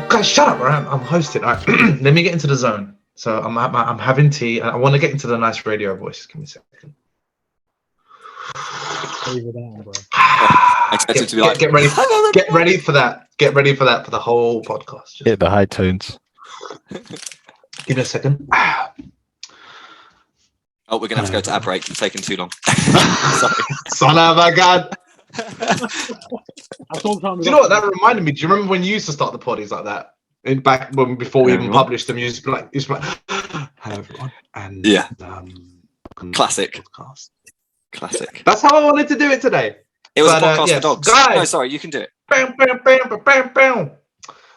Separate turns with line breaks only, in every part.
Guys, shut up! Right? I'm hosting. All right, let me get into the zone. So I'm having tea, and I want to get into the nice radio voice. Give me a second. Get ready. Get ready for that. Get ready for that for the whole podcast. Just
hit the high tones.
give me a second.
Oh, we're gonna have to go to ad break. It's taking too long.
Sorry. Son of a gun. Do you know what that reminded me? Do you remember when you used to start the poddies like that? Before we even published them, you used to be like, "Hello everyone," and
classic.
Podcast.
Classic.
That's how I wanted to do it today.
It was a podcast for dogs.
Guys,
no, sorry, you can do it.
Bam, bam, bam, bam, bam.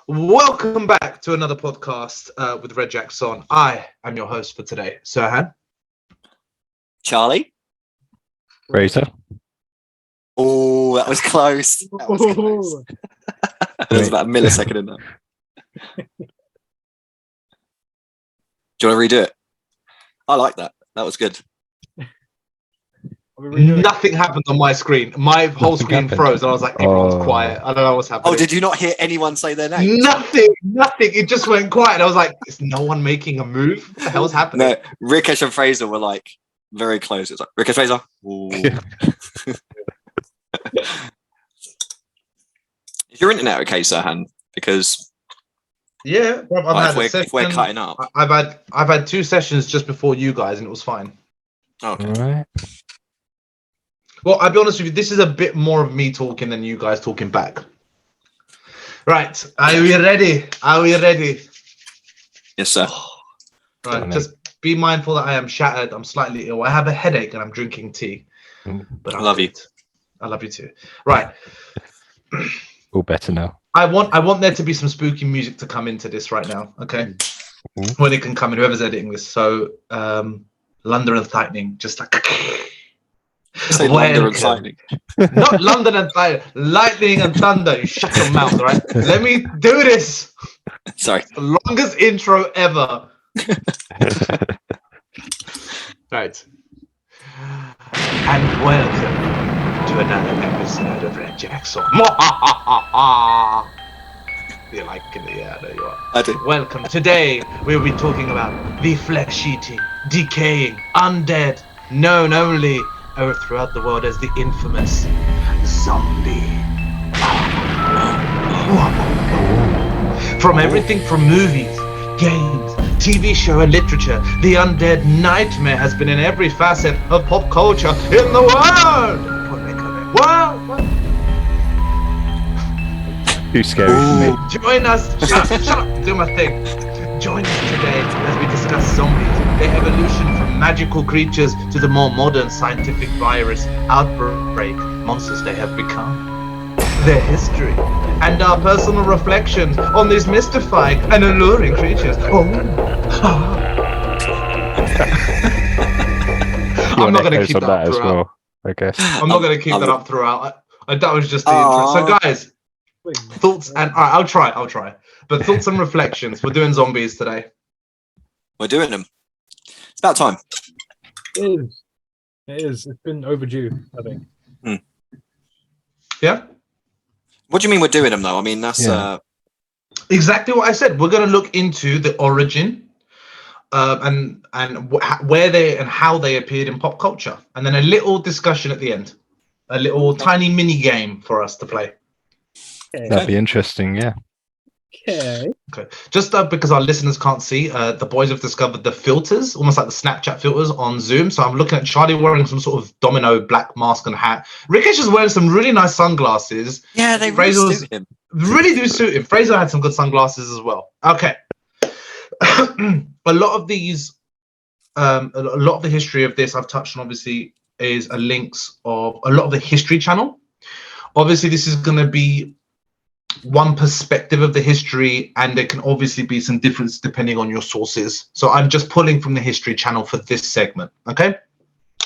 Welcome back to another podcast with Red Jackson. I am your host for today, Sirhan.
Charlie.
Razor.
Oh, that was close. That was close. There was about a millisecond in there. Do you want to redo it? I like that. That was good.
Nothing happened on my screen. My whole screen froze, and I was like, everyone's quiet. I don't know what's happening.
Oh, did you not hear anyone say their name?
Nothing. It just went quiet. I was like, is no one making a move? What the hell's happening?
No, Rikesh and Fraser were like very close. It's like, Rikesh, Fraser. Is your internet okay, Sirhan? Because
yeah,
if we're cutting up,
I've had 2 sessions just before you guys, and it was fine.
Okay.
All right.
Well, I'll be honest with you. This is a bit more of me talking than you guys talking back. Right? Are we ready?
Yes, sir.
Right. Just be mindful that I am shattered. I'm slightly ill. I have a headache, and I'm drinking tea. But
I love you.
I love you too. Right.
All better now.
I want there to be some spooky music to come into this right now. Okay. When it can come in, whoever's editing this. So, London and Lightning, just like.
Say London and Lightning.
Not London and Lightning and Thunder. You shut your mouth, right? Let me do this.
Sorry.
It's the longest intro ever. Right. And welcome to another episode of Red Jackson. You like it? Yeah, there you are.
I do.
Welcome. Today we'll be talking about the flesh-eating, decaying, undead, known only throughout the world as the infamous zombie. From everything from movies, games, TV show and literature, the undead nightmare has been in every facet of pop culture in the world.
Too scary for me.
Join us. Shut up. Do my thing. Join us today as we discuss zombies, their evolution from magical creatures to the more modern scientific virus outbreak monsters they have become, their history, and our personal reflections on these mystifying and alluring creatures. I'm not going to keep that up throughout.
Well, I guess.
I'm not going to keep that up throughout. That was just the intro. So guys, thoughts and I'll try. But thoughts and reflections. We're doing zombies today.
We're doing them. It's about time.
It is. It's been overdue, I think.
Yeah?
What do you mean we're doing them, though? I mean, that's...
Exactly what I said. We're going to look into the origin and where they and how they appeared in pop culture. And then a little discussion at the end. A little tiny mini game for us to play.
Okay.
That'd be interesting, yeah.
Okay.
Just because our listeners can't see, the boys have discovered the filters, almost like the Snapchat filters on Zoom. So I'm looking at Charlie wearing some sort of domino black mask and hat. Rikesh is wearing some really nice sunglasses.
Yeah, they really suit him.
Really do suit him. Fraser had some good sunglasses as well. Okay. A lot of these, a lot of the history of this I've touched on, obviously, is a links of a lot of the History Channel. Obviously, this is going to be one perspective of the history, and there can obviously be some difference depending on your sources. So I'm just pulling from the History Channel for this segment. Okay.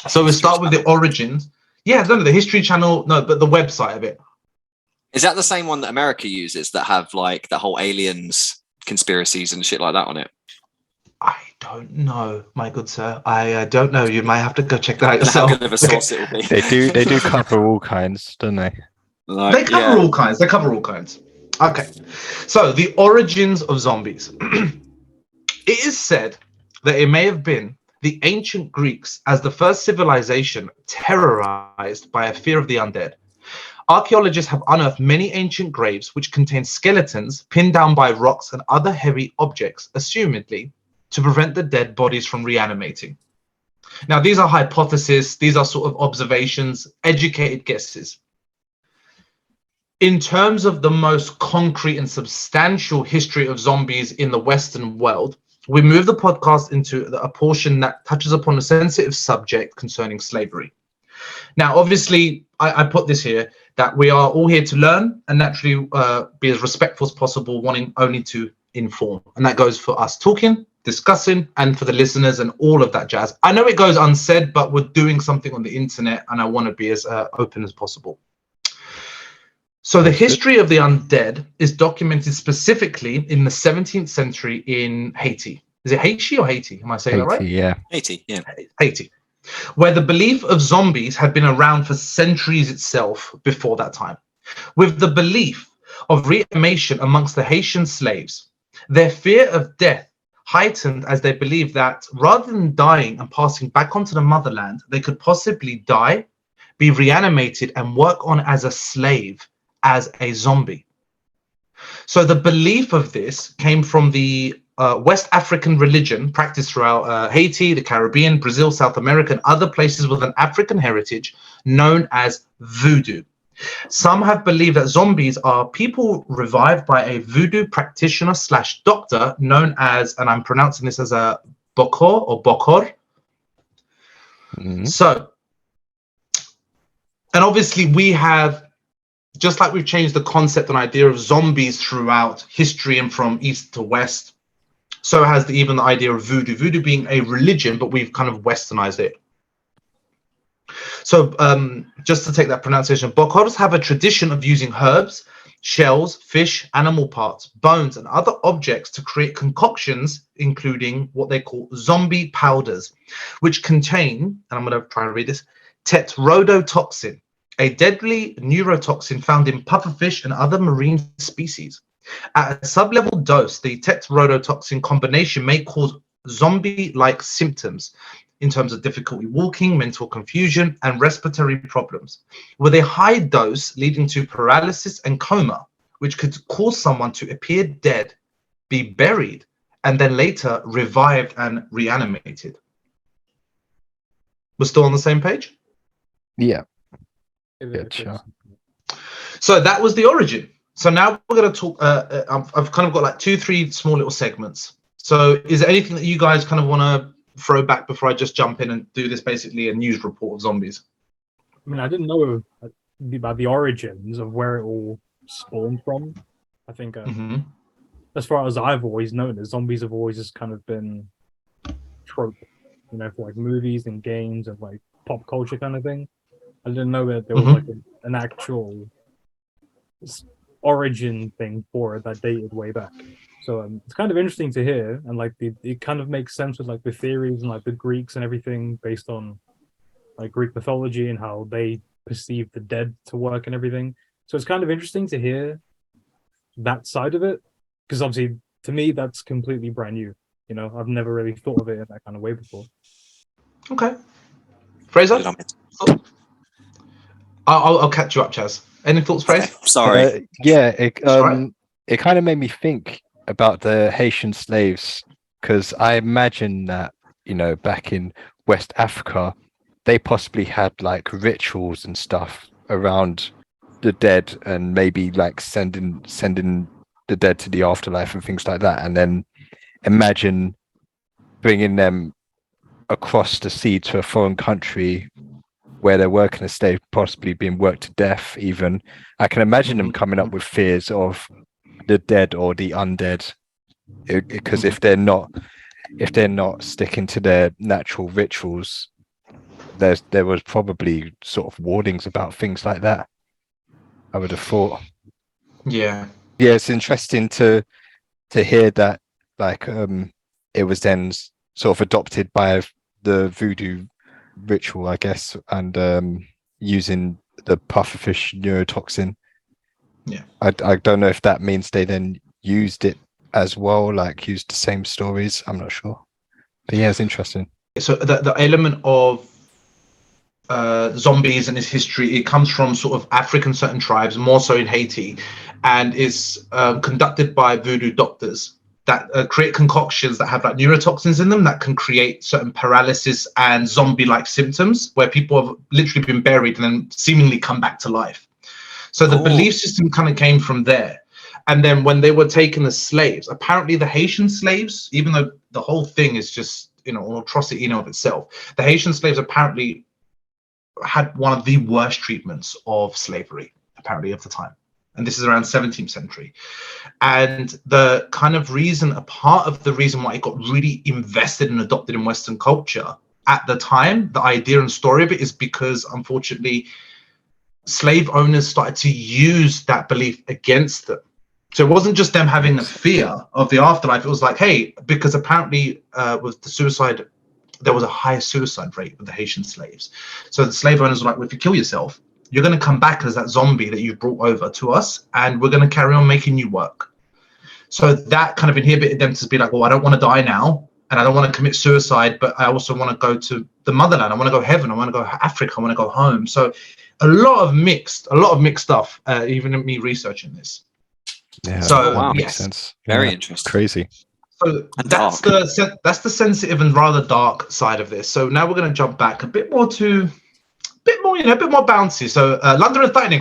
So we'll start with the origins. Yeah, no, the History Channel, no, but the website of it.
Is that the same one that America uses that have like the whole aliens conspiracies and shit like that on it?
I don't know, my good sir. I don't know. You might have to go check that out yourself.
How good of a source it will be.
They do cover all kinds, don't they?
They cover all kinds. Okay, so the origins of zombies. It is said that it may have been the ancient Greeks as the first civilization terrorized by a fear of the undead. Archaeologists have unearthed many ancient graves which contain skeletons pinned down by rocks and other heavy objects, assumedly to prevent the dead bodies from reanimating. Now, these are hypotheses, these are sort of observations, educated guesses. In terms of the most concrete and substantial history of zombies in the Western world, we move the podcast into a portion that touches upon a sensitive subject concerning slavery. Now, obviously, I put this here that we are all here to learn and naturally be as respectful as possible, wanting only to inform. And that goes for us talking, discussing, and for the listeners and all of that jazz. I know it goes unsaid, but we're doing something on the internet and I want to be as open as possible. So the history of the undead is documented specifically in the 17th century in Haiti. Is it Haiti or Haiti? Am I saying that right?
Haiti, yeah.
Haiti, yeah.
Haiti, where the belief of zombies had been around for centuries itself before that time. With the belief of reanimation amongst the Haitian slaves, their fear of death heightened as they believed that rather than dying and passing back onto the motherland, they could possibly die, be reanimated, and work on as a slave, as a zombie. So the belief of this came from the West African religion practiced throughout Haiti, the Caribbean, Brazil, South America, and other places with an African heritage known as voodoo. Some have believed that zombies are people revived by a voodoo practitioner slash doctor known as, and I'm pronouncing this as a bokor or bokor.
Mhm.
So, and obviously we have, just like we've changed the concept and idea of zombies throughout history and from east to west, so has even the idea of voodoo. Voodoo being a religion, but we've kind of westernized it. So just to take that pronunciation, Bokors have a tradition of using herbs, shells, fish, animal parts, bones, and other objects to create concoctions, including what they call zombie powders, which contain, and I'm going to try and read this, tetrodotoxin, a deadly neurotoxin found in pufferfish and other marine species. At a sub-level dose, the tetrodotoxin combination may cause zombie-like symptoms in terms of difficulty walking, mental confusion, and respiratory problems, with a high dose leading to paralysis and coma, which could cause someone to appear dead, be buried, and then later revived and reanimated. We're still on the same page?
Yeah.
Yeah,
Sure.
So that was the origin. So now we're going to talk. I've kind of got like 2-3 small little segments. So is there anything that you guys kind of want to throw back before I just jump in and do this basically a news report of zombies?
I mean, I didn't know about the origins of where it all spawned from. I think, as far as I've always known, it, zombies have always just kind of been trope, for like movies and games and like pop culture kind of thing. I didn't know that there was like an actual origin thing for it that dated way back. So it's kind of interesting to hear, and like it kind of makes sense with like the theories and like the Greeks and everything based on like Greek mythology and how they perceive the dead to work and everything. So it's kind of interesting to hear that side of it, because obviously to me that's completely brand new. I've never really thought of it in that kind of way before.
Okay. Fraser? I'll catch you up, Chaz. Any thoughts, Fraser?
Sorry.
It
right.
it kind of made me think about the Haitian slaves, because I imagine that back in West Africa they possibly had like rituals and stuff around the dead, and maybe like sending the dead to the afterlife and things like that, and then imagine bringing them across the sea to a foreign country where they're working as slaves, possibly being worked to death even. I can imagine them coming up with fears of the dead or the undead, because if they're not sticking to their natural rituals, there was probably sort of warnings about things like that, I would have thought.
Yeah,
it's interesting to hear that like it was then sort of adopted by the voodoo ritual, I guess, and using the pufferfish neurotoxin. I don't know if that means they then used it as well, like used the same stories. I'm not sure. But yeah, it's interesting.
So the element of zombies and its history, it comes from sort of African certain tribes, more so in Haiti, and is conducted by voodoo doctors that create concoctions that have like neurotoxins in them that can create certain paralysis and zombie-like symptoms where people have literally been buried and then seemingly come back to life. So the belief system kind of came from there. And then when they were taken as slaves, apparently the Haitian slaves, even though the whole thing is just, an atrocity in and of itself, the Haitian slaves apparently had one of the worst treatments of slavery, apparently, of the time. And this is around 17th century. And the kind of reason, a part of the reason why it got really invested and adopted in Western culture at the time, the idea and story of it is because, unfortunately, slave owners started to use that belief against them. So it wasn't just them having a fear of the afterlife. It was like, hey, because apparently with the suicide, there was a higher suicide rate with the Haitian slaves. So the slave owners were like, well, if you kill yourself, you're going to come back as that zombie that you've brought over to us, and we're going to carry on making you work. So that kind of inhibited them to be like, well, I don't want to die now, and I don't want to commit suicide, but I also want to go to the motherland. I want to go heaven. I want to go Africa. I want to go home. So a lot of mixed stuff, even me researching this.
Yeah,
so
wow.
Makes sense.
Very
Yeah,
interesting.
crazy.
So that's the sensitive and rather dark side of this. So now we're going to jump back a bit more, a bit more bouncy. So London and Lightning,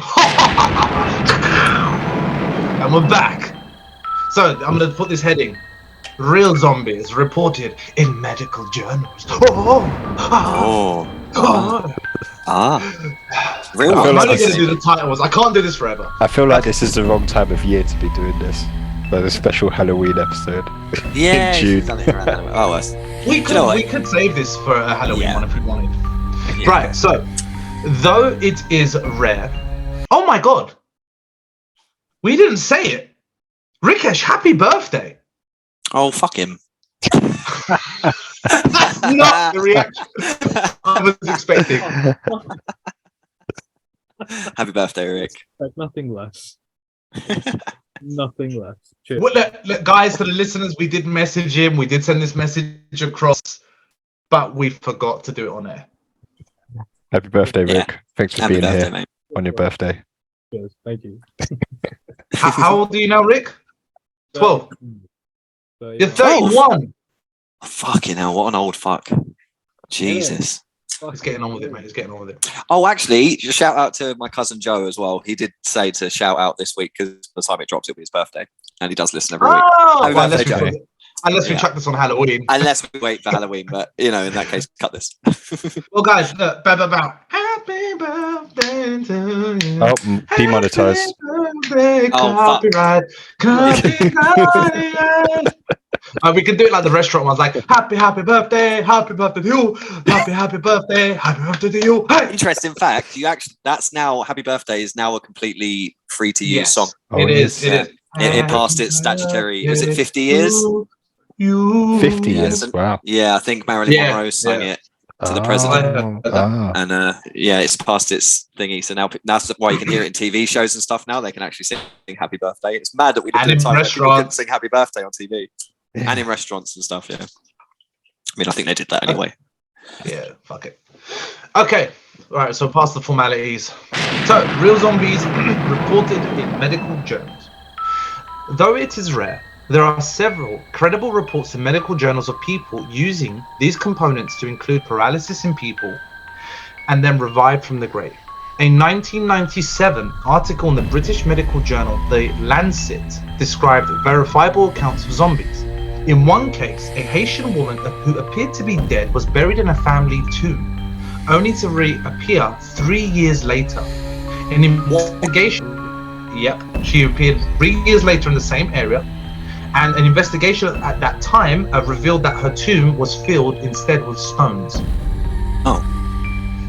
and we're back. So I'm going to put this heading: real zombies reported in medical journals.
Real
I'm
like
only
this-
going to do the titles. I can't do this forever.
I feel like this is the wrong time of year to be doing this. Like a special Halloween episode.
Yeah,
June.
she's done it around Halloween. Oh, well,
We
you know what?
could save this for a Halloween
Yeah.
one if we wanted.
yeah.
Right. So, though it is rare. Oh my God. We didn't say it. Rikesh, happy birthday.
Oh, fuck him.
Not the reaction I was expecting.
Happy birthday, Rick.
Like nothing less. Nothing less. Cheers.
Well, look, guys, to the listeners, we did message him. We did send this message across, but we forgot to do it on air.
Happy birthday,
Yeah.
Rick. Thanks for
Happy
being
birthday,
here
mate.
on your birthday.
Cheers. Thank you.
How old are you now, Rick? 12.
So,
You're
yeah.
31.
Fucking hell, what an old fuck. Jesus.
It's getting on with it, mate. It's getting on with it.
Oh, actually, shout out to my cousin Joe as well. He did say to shout out this week because by the time it drops, it'll be his birthday. And he does listen every week.
Oh,
Happy
well,
birthday,
unless we
Yeah.
chuck this on Halloween.
Unless we wait for Halloween, but in that case, cut this.
Well, guys, look, happy birthday to you.
Oh, demonetized.
Happy birthday,
Oh, fuck.
copyright. We can do it like the restaurant ones, like happy birthday to you, happy birthday to you. Hey!
Interesting fact, that's now Happy Birthday is now a completely free to use
Yes,
song.
Oh,
it
it
is.
is.
It is.
It passed its statutory, was it 50 years?
You.
50
Yeah,
years.
so-
Wow.
Yeah, I think Marilyn
Yeah,
Monroe sang
yeah.
it to the president.
Ah.
And yeah, it's past its thingy. So now that's why you can hear it in TV shows and stuff now. They can actually sing Happy Birthday. It's mad that we lived
And
in a
in
time where people couldn't
restaurants.
sing Happy Birthday on TV.
Yeah.
And in restaurants and stuff, yeah. I mean, I think they did that anyway.
Yeah, fuck it. Okay, all right, so past the formalities. So, real zombies reported in medical journals. Though it is rare, there are several credible reports in medical journals of people using these components to include paralysis in people and then revived from the grave. A 1997 article in the British medical journal, The Lancet, described verifiable accounts of zombies. In one case, a Haitian woman who appeared to be dead was buried in a family tomb, only to reappear 3 years later. An investigation, she appeared 3 years later in the same area, and an investigation at that time revealed that her tomb was filled instead with stones.
Oh.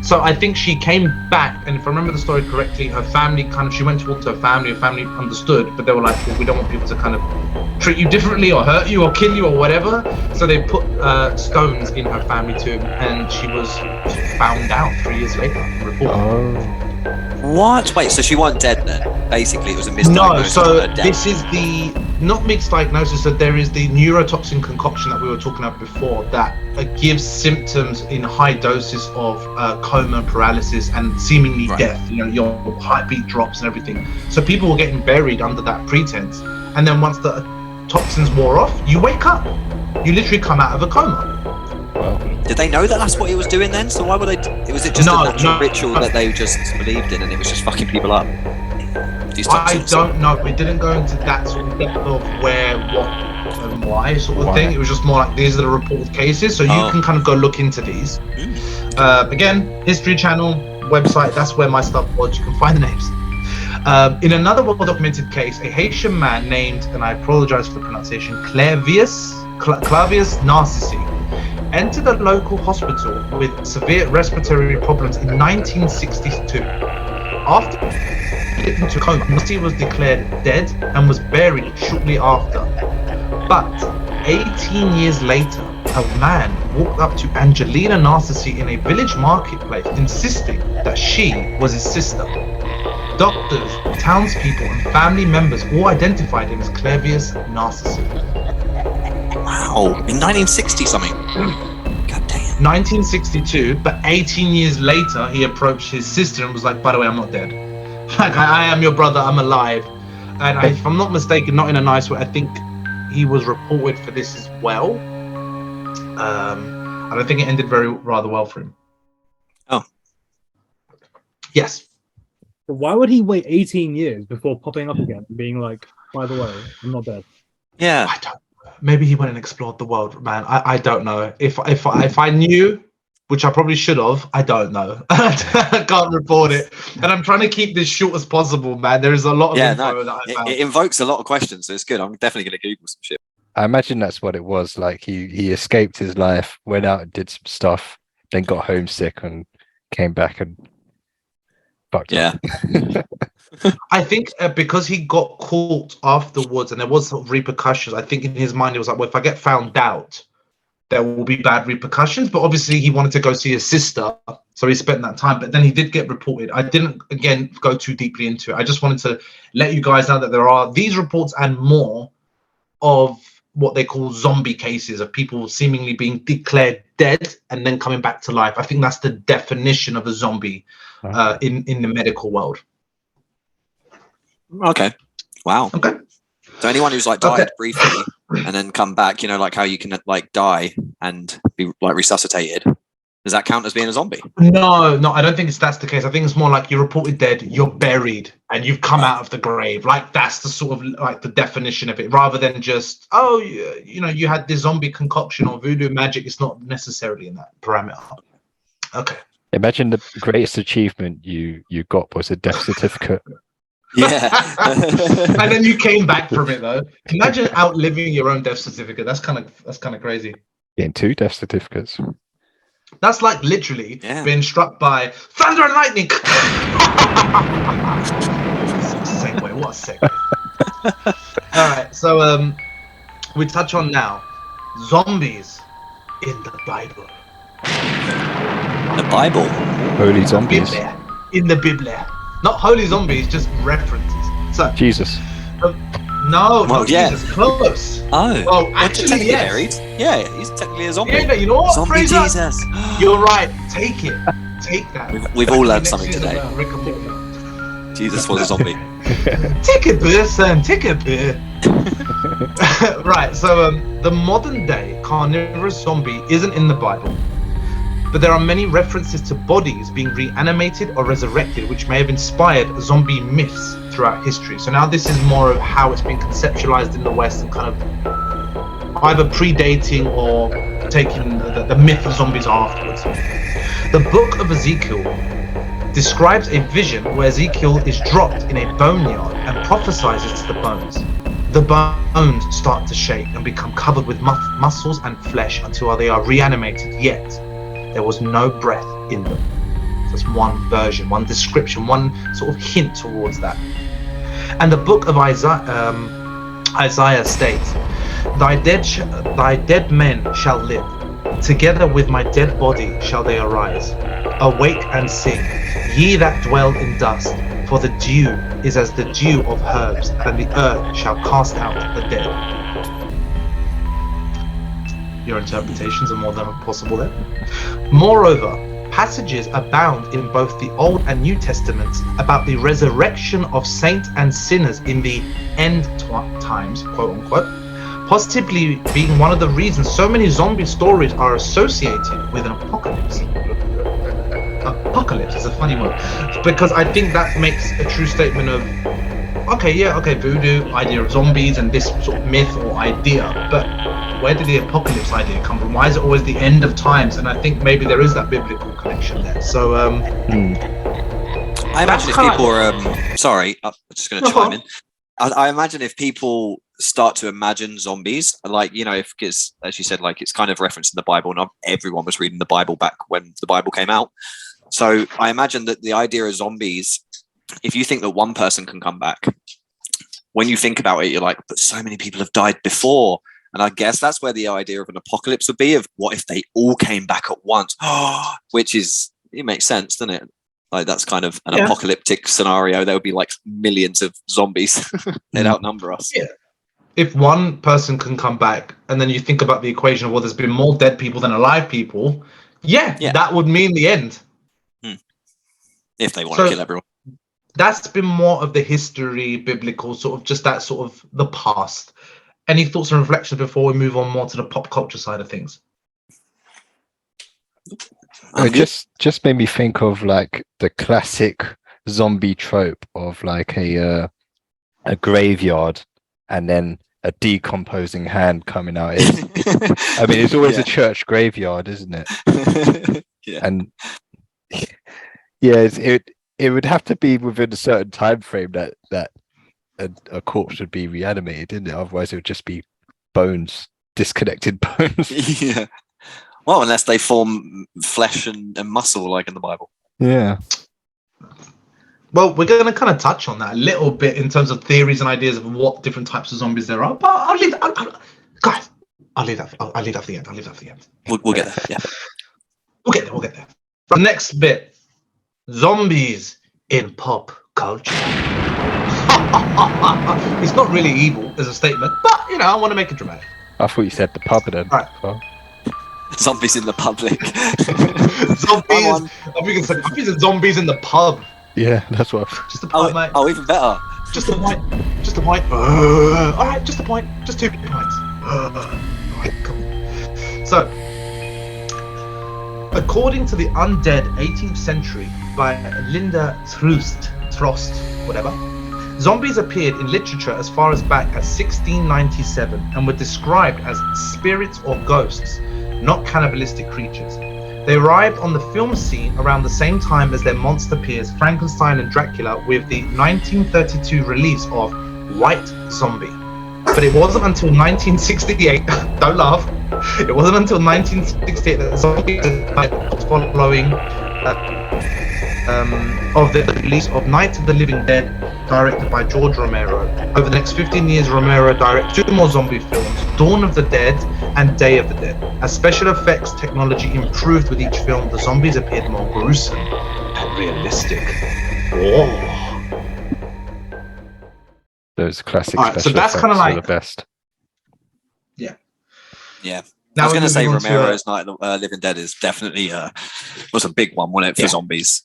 So I think she came back, and if I remember the story correctly, her family she went to talk to her family understood, but they were like, well, we don't want people to kind of treat you differently or hurt you or kill you or whatever. So they put stones in her family tomb, and she was found out 3 years later. Reported.
Oh.
What? Wait, so she wasn't dead then? basically it was a
No,
misdiagnosis
so
on her death.
this is the not mixed diagnosis. So there is the neurotoxin concoction that we were talking about before that gives symptoms in high doses of coma, paralysis, and seemingly
Right.
death. You know, your heartbeat drops and everything. So people were getting buried under that pretense, and then once the toxins wore off, you wake up. You literally come out of a coma.
Did they know that that's what he was doing then? So why would they? Was it just
No,
a natural
no.
ritual that they just believed in, and it was just fucking people up? These
I
toxins.
don't know. We didn't go into that sort of depth of where, what, and why sort of
Why?
thing. It was just more like these are the reported cases, so you
Oh.
can kind of go look into these. Again, History Channel website. That's where my stuff was. You can find the names. In another well-documented case, a Haitian man named, and I apologize for the pronunciation, Clavius Narcissi, entered a local hospital with severe respiratory problems in 1962. After slipped into a coma, Narcissi was declared dead and was buried shortly after. But 18 years later, a man walked up to Angelina Narcissi in a village marketplace, insisting that she was his sister. Doctors, townspeople, and family members all identified him as Clavius Narcissi.
Wow, in 1960 something. God damn.
1962, but 18 years later, he approached his sister and was like, by the way, I'm not dead. Like, I am your brother, I'm alive. And if I'm not mistaken, not in a nice way, I think he was reported for this as well. I don't think it ended rather well for him.
Oh.
Yes.
But why would he wait 18 years before popping up again and being like, by the way, I'm not dead?
Yeah.
I don't. Maybe he went and explored the world, man. I don't know. If I knew, which I probably should have, I don't know. I can't report it, and I'm trying to keep this short as possible, man. There is a lot of info that I found.
It invokes a lot of questions, so it's good. I'm definitely going to Google some shit.
I imagine that's what it was. Like he escaped his life, went out and did some stuff, then got homesick and came back and fucked up.
I think because he got caught afterwards, and there was sort of repercussions. I think in his mind, it was like, well, if I get found out, there will be bad repercussions. But obviously, he wanted to go see his sister, so he spent that time. But then he did get reported. I didn't, again, go too deeply into it. I just wanted to let you guys know that there are these reports and more of what they call zombie cases of people seemingly being declared dead and then coming back to life. I think that's the definition of a zombie in the medical world.
Okay. Wow.
Okay.
So anyone who's like died briefly and then come back, you know, like how you can like die and be like resuscitated, does that count as being a zombie?
No, I don't think that's the case. I think it's more like you're reported dead, you're buried, and you've come out of the grave. Like that's the sort of like the definition of it, rather than just you know, you had this zombie concoction or voodoo magic. It's not necessarily in that parameter. Okay.
Imagine the greatest achievement you got was a death certificate.
Yeah.
And then you came back from it though. Imagine outliving your own death certificate. That's kind of crazy.
Getting 2 death certificates.
That's like literally being struck by thunder and lightning. Segue, what a segue. All right, so we touch on now zombies in the Bible.
The Bible.
Holy zombies.
In the Bible. Not holy zombies, just references. So
Jesus.
No,
Well, yeah.
Jesus, close.
Oh.
Oh, actually,
yes. Yeah, he's technically a zombie.
Yeah, you know what,
Zombie
Fraser?
Jesus.
You're right. Take it. Take that.
We've all learned
Next
something
year,
today.
Rick and Morty.
Jesus was a zombie.
Take a beer, son. Take a beer. Right. So the modern day carnivorous zombie isn't in the Bible, but there are many references to bodies being reanimated or resurrected, which may have inspired zombie myths throughout history. So now this is more of how it's been conceptualized in the West and kind of either predating or taking the myth of zombies afterwards. The book of Ezekiel describes a vision where Ezekiel is dropped in a boneyard and prophesies to the bones. The bones start to shake and become covered with muscles and flesh until they are reanimated, yet there was no breath in them. That's one version, one description, one sort of hint towards that. And the book of Isaiah states, Thy dead men shall live, together with my dead body shall they arise. Awake and sing, ye that dwell in dust, For the dew is as the dew of herbs, and the earth shall cast out the dead. Your interpretations are more than possible there. Moreover, passages abound in both the Old and New Testaments about the resurrection of saints and sinners in the end times, quote unquote, possibly being one of the reasons so many zombie stories are associated with an apocalypse. Apocalypse is a funny word, because I think that makes a true statement of, okay, voodoo, idea of zombies and this sort of myth or idea, but where did the apocalypse idea come from? Why is it always the end of times? And I think maybe there is that biblical connection there. So
I imagine if people are sorry, I'm just going to chime in. I imagine if people start to imagine zombies, like, you know, because as you said, like, it's kind of referenced in the Bible. Not everyone was reading the Bible back when the Bible came out. So I imagine that the idea of zombies, if you think that one person can come back, when you think about it, you're like, but so many people have died before. And I guess that's where the idea of an apocalypse would be, of what if they all came back at once? Which is, it makes sense, doesn't it? Like, that's kind of an apocalyptic scenario. There would be like millions of zombies. They'd outnumber us.
Yeah. If one person can come back, and then you think about the equation of, well, there's been more dead people than alive people, that would mean the end.
If they want to kill everyone.
That's been more of the history, biblical, sort of just that sort of the past. Any thoughts and reflections before we move on more to the pop culture side of things?
It just made me think of like the classic zombie trope of like a graveyard and then a decomposing hand coming out. I mean, it's always a church graveyard, isn't it? And it would have to be within a certain time frame that a corpse would be reanimated, didn't it? Otherwise, it would just be bones, disconnected bones.
Yeah. Well, unless they form flesh and muscle, like in the Bible.
Yeah.
Well, we're going to kind of touch on that a little bit in terms of theories and ideas of what different types of zombies there are. But I'll leave that. I'll leave that for the end.
We'll get there. Yeah.
We'll get there. The next bit: zombies in pop culture. It's not really evil as a statement, but you know, I want to make it dramatic.
I thought you said the pub then.
Right.
Well.
Zombies in the public.
Zombies. I think zombies in the pub.
Yeah, that's what.
Just a pint, mate.
Oh, even better.
Just a pint. All right, just a pint. Just 2 pints. All right, come on. So, according to the Undead 18th Century by Linda Throst, whatever, zombies appeared in literature as far as back as 1697 and were described as spirits or ghosts, not cannibalistic creatures. They arrived on the film scene around the same time as their monster peers Frankenstein and Dracula, with the 1932 release of White Zombie. But it wasn't until 1968, don't laugh, it wasn't until 1968 that zombies following of the release of Night of the Living Dead, directed by George Romero. Over the next 15 years, Romero directed 2 more zombie films, Dawn of the Dead and Day of the Dead. As special effects technology improved with each film, the zombies appeared more gruesome and realistic.
Those classic
special
so that's
kind of like
the best.
Yeah.
Now
I was going to say Romero's Night of the Living Dead is definitely was a big one, wasn't it, for zombies?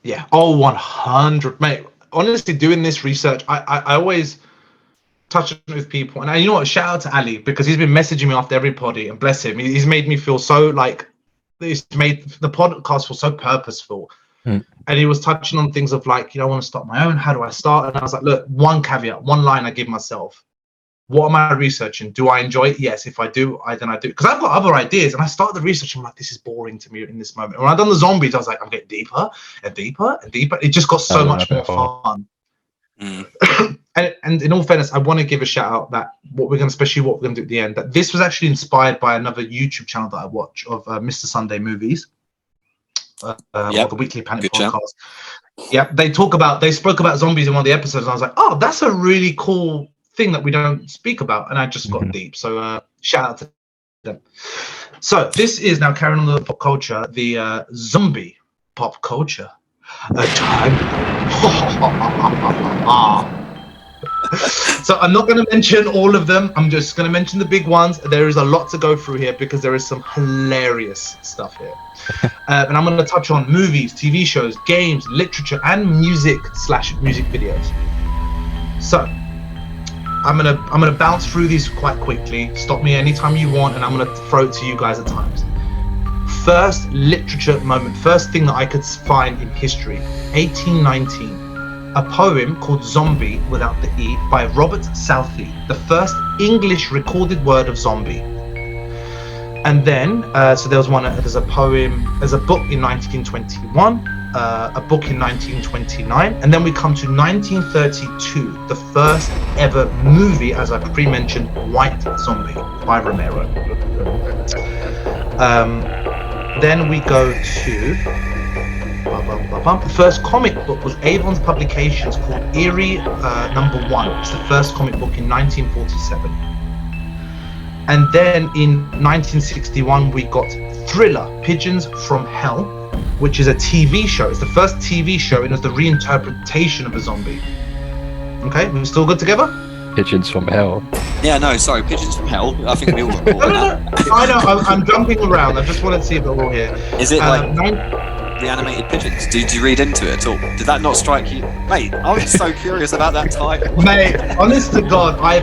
Yeah. Oh, 100, mate. Honestly, doing this research, I always touch it with people, and you know what? Shout out to Ali, because he's been messaging me after every poddy, and bless him, he's made me feel so like he's made the podcast feel so purposeful. And he was touching on things of like, you know, I want to start my own. How do I start? And I was like, look, one caveat, one line I give myself. What am I researching? Do I enjoy it? Yes. If I do, then I do. Because I've got other ideas, and I started the research. I'm like, this is boring to me in this moment. When I done the zombies, I was like, I'm getting deeper and deeper and deeper. It just got so much more fun. And in all fairness, I want to give a shout out that what we're going to do at the end, that this was actually inspired by another YouTube channel that I watch of Mr. Sunday Movies, or the Weekly Panic podcast. Yeah, they spoke about zombies in one of the episodes, and I was like, oh, that's a really cool thing that we don't speak about, and I just got deep. So shout out to them. So this is now carrying on the pop culture, the zombie pop culture. a time. So I'm not going to mention all of them. I'm just going to mention the big ones. There is a lot to go through here because there is some hilarious stuff here. And I'm going to touch on movies, TV shows, games, literature, and music videos. So I'm gonna bounce through these quite quickly. Stop me anytime you want, and I'm gonna throw it to you guys at times. First literature moment, first thing that I could find in history, 1819, a poem called Zombie without the E by Robert Southey, the first English recorded word of zombie. And then, so there's a book in 1921, a book in 1929, and then we come to 1932, the first ever movie, as I pre-mentioned, White Zombie by Romero. Then we go to the first comic book was Avon's Publications called Eerie #1. It's the first comic book in 1947. And then in 1961 we got Thriller, Pigeons from Hell, which is a TV show. It's the first TV show, and it was the reinterpretation of a zombie. Okay, we're still good together?
Pigeons from Hell.
Yeah, no, sorry, Pigeons from Hell. I think we all got caught
No. I know, I'm jumping around. I just wanted to see if we're all here.
Is it like reanimated pigeons? Did you read into it at all? Did that not strike you? Mate, I'm so curious about that title.
Mate, honest to God, I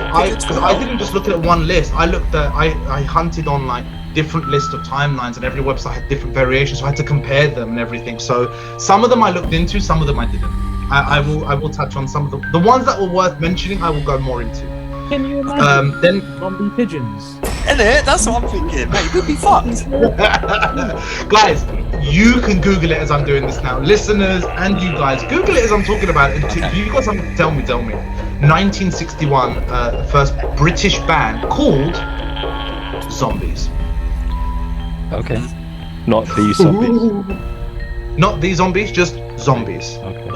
didn't just look at one list. I hunted on like different lists of timelines, and every website had different variations, so I had to compare them and everything. So some of them I looked into, some of them I didn't. I will touch on some of them. The ones that were worth mentioning, I will go more into.
Can you imagine
then
zombie pigeons?
Isn't it? That's what I'm thinking. Mate, we'd be fucked.
Guys, you can Google it as I'm doing this now. Listeners and you guys, Google it as I'm talking about it.
Okay.
If you've got something to tell me. 1961, the first British band called Zombies.
Okay. Not these zombies.
Not these zombies, just zombies.
Okay.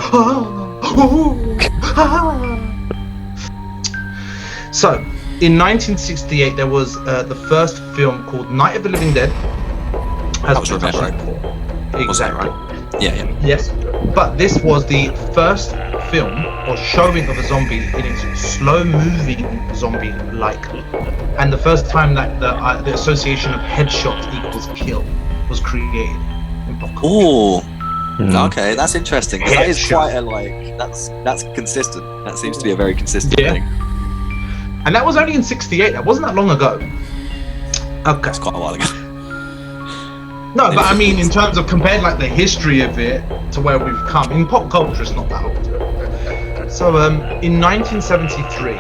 So, in 1968, there was the first film called Night of the Living Dead.
That was Romero.
Exactly.
Right? Yeah.
Yes, but this was the first film or showing of a zombie in its slow-moving zombie-like, and the first time that the association of headshot equals kill was created in pop culture.
Oh. Okay, that's interesting. 'Cause that is
Headshot.
quite a that's consistent. That seems to be a very consistent thing.
And that was only in 68. That wasn't that long ago. Okay.
That's quite a while ago.
No, but I mean, in terms of compared like the history of it to where we've come, in pop culture, it's not that old. So, in 1973,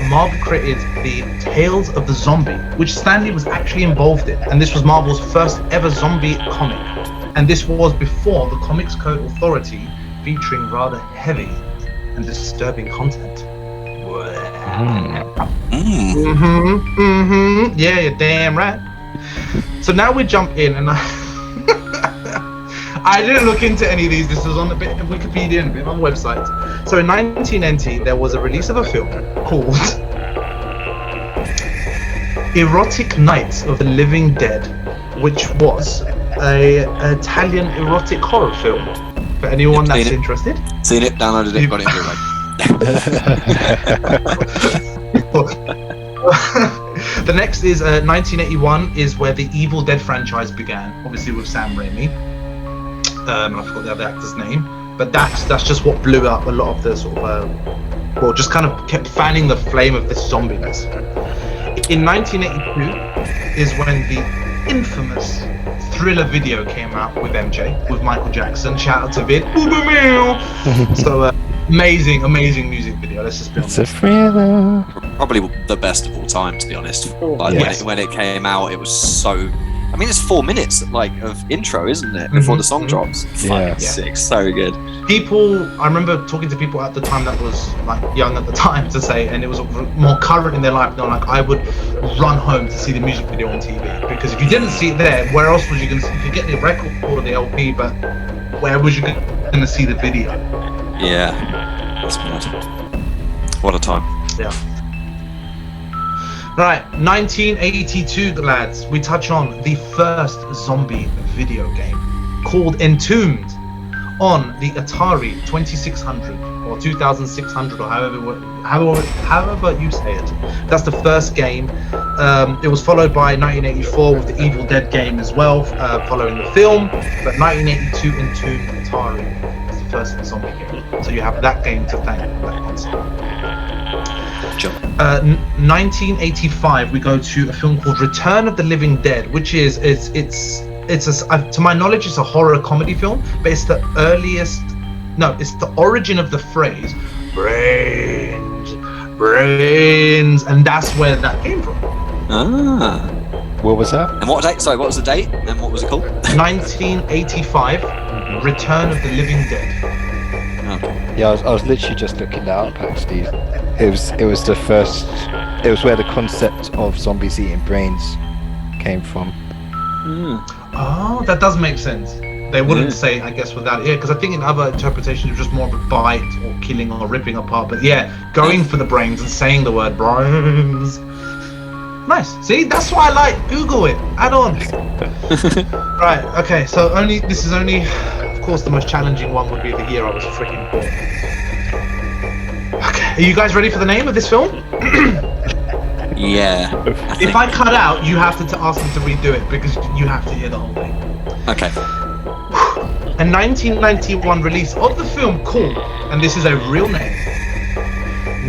Marvel created the Tales of the Zombie, which Stan Lee was actually involved in, and this was Marvel's first ever zombie comic. And this was before the Comics Code Authority, featuring rather heavy and disturbing content. Yeah, you're damn right. So now we jump in, and I didn't look into any of these. This was on a bit of Wikipedia and a bit on websites. So in 1990, there was a release of a film called Erotic Nights of the Living Dead, which was an Italian erotic horror film. For anyone that's interested.
Seen it, downloaded it, got it in
The next is 1981 is where the Evil Dead franchise began, obviously with Sam Raimi. I forgot the other actor's name, but that's just what blew up a lot of the sort of just kind of kept fanning the flame of this zombiness. In 1982 is when the infamous Thriller video came out with MJ, with Michael Jackson. Shout out to Vid. So amazing music video. Let's just be honest.
It's a thriller.
Probably the best of all time, to be honest. Like
Yes.
when it came out, it was so. I mean, it's 4 minutes like of intro, isn't it? Before the song drops. Fucking sick, so good.
I remember talking to people at the time that was like young at the time to say, and it was more current in their life. They're like, I would run home to see the music video on TV, because if you didn't see it there, where else was you going to see? You could get the record or the LP, but where was you going to see the video?
Yeah, that's mad. What a time.
Yeah. Right, 1982, lads. We touch on the first zombie video game called Entombed. on the Atari 2600 or 2600 or however you say it. That's the first game. It was followed by 1984 with the Evil Dead game as well, following the film. But 1982 into Atari was the first zombie game. So you have that game to thank for that console. 1985, we go to a film called Return of the Living Dead, which is to my knowledge, it's a horror comedy film, but it's the origin of the phrase brains, and that's where that came from.
What was that?
And what date? Sorry, what was the date? And what was it called?
1985, Return of the Living Dead.
Okay.
Yeah, I was literally just looking that up actually. It was the first. It was where the concept of zombies eating brains came from.
Oh, that does make sense. They wouldn't say, I guess, without it, because I think in other interpretations it was just more of a bite or killing or ripping apart. But yeah, going for the brains and saying the word brains. Nice. See, that's why I like Google it. Add on. Right. Okay. So this is only, of course, the most challenging one would be the year I was freaking born. Okay. Are you guys ready for the name of this film?
Yeah.
If I cut out, you have to ask them to redo it because you have to hear the whole thing.
Okay.
A 1991 release of the film called, and this is a real name,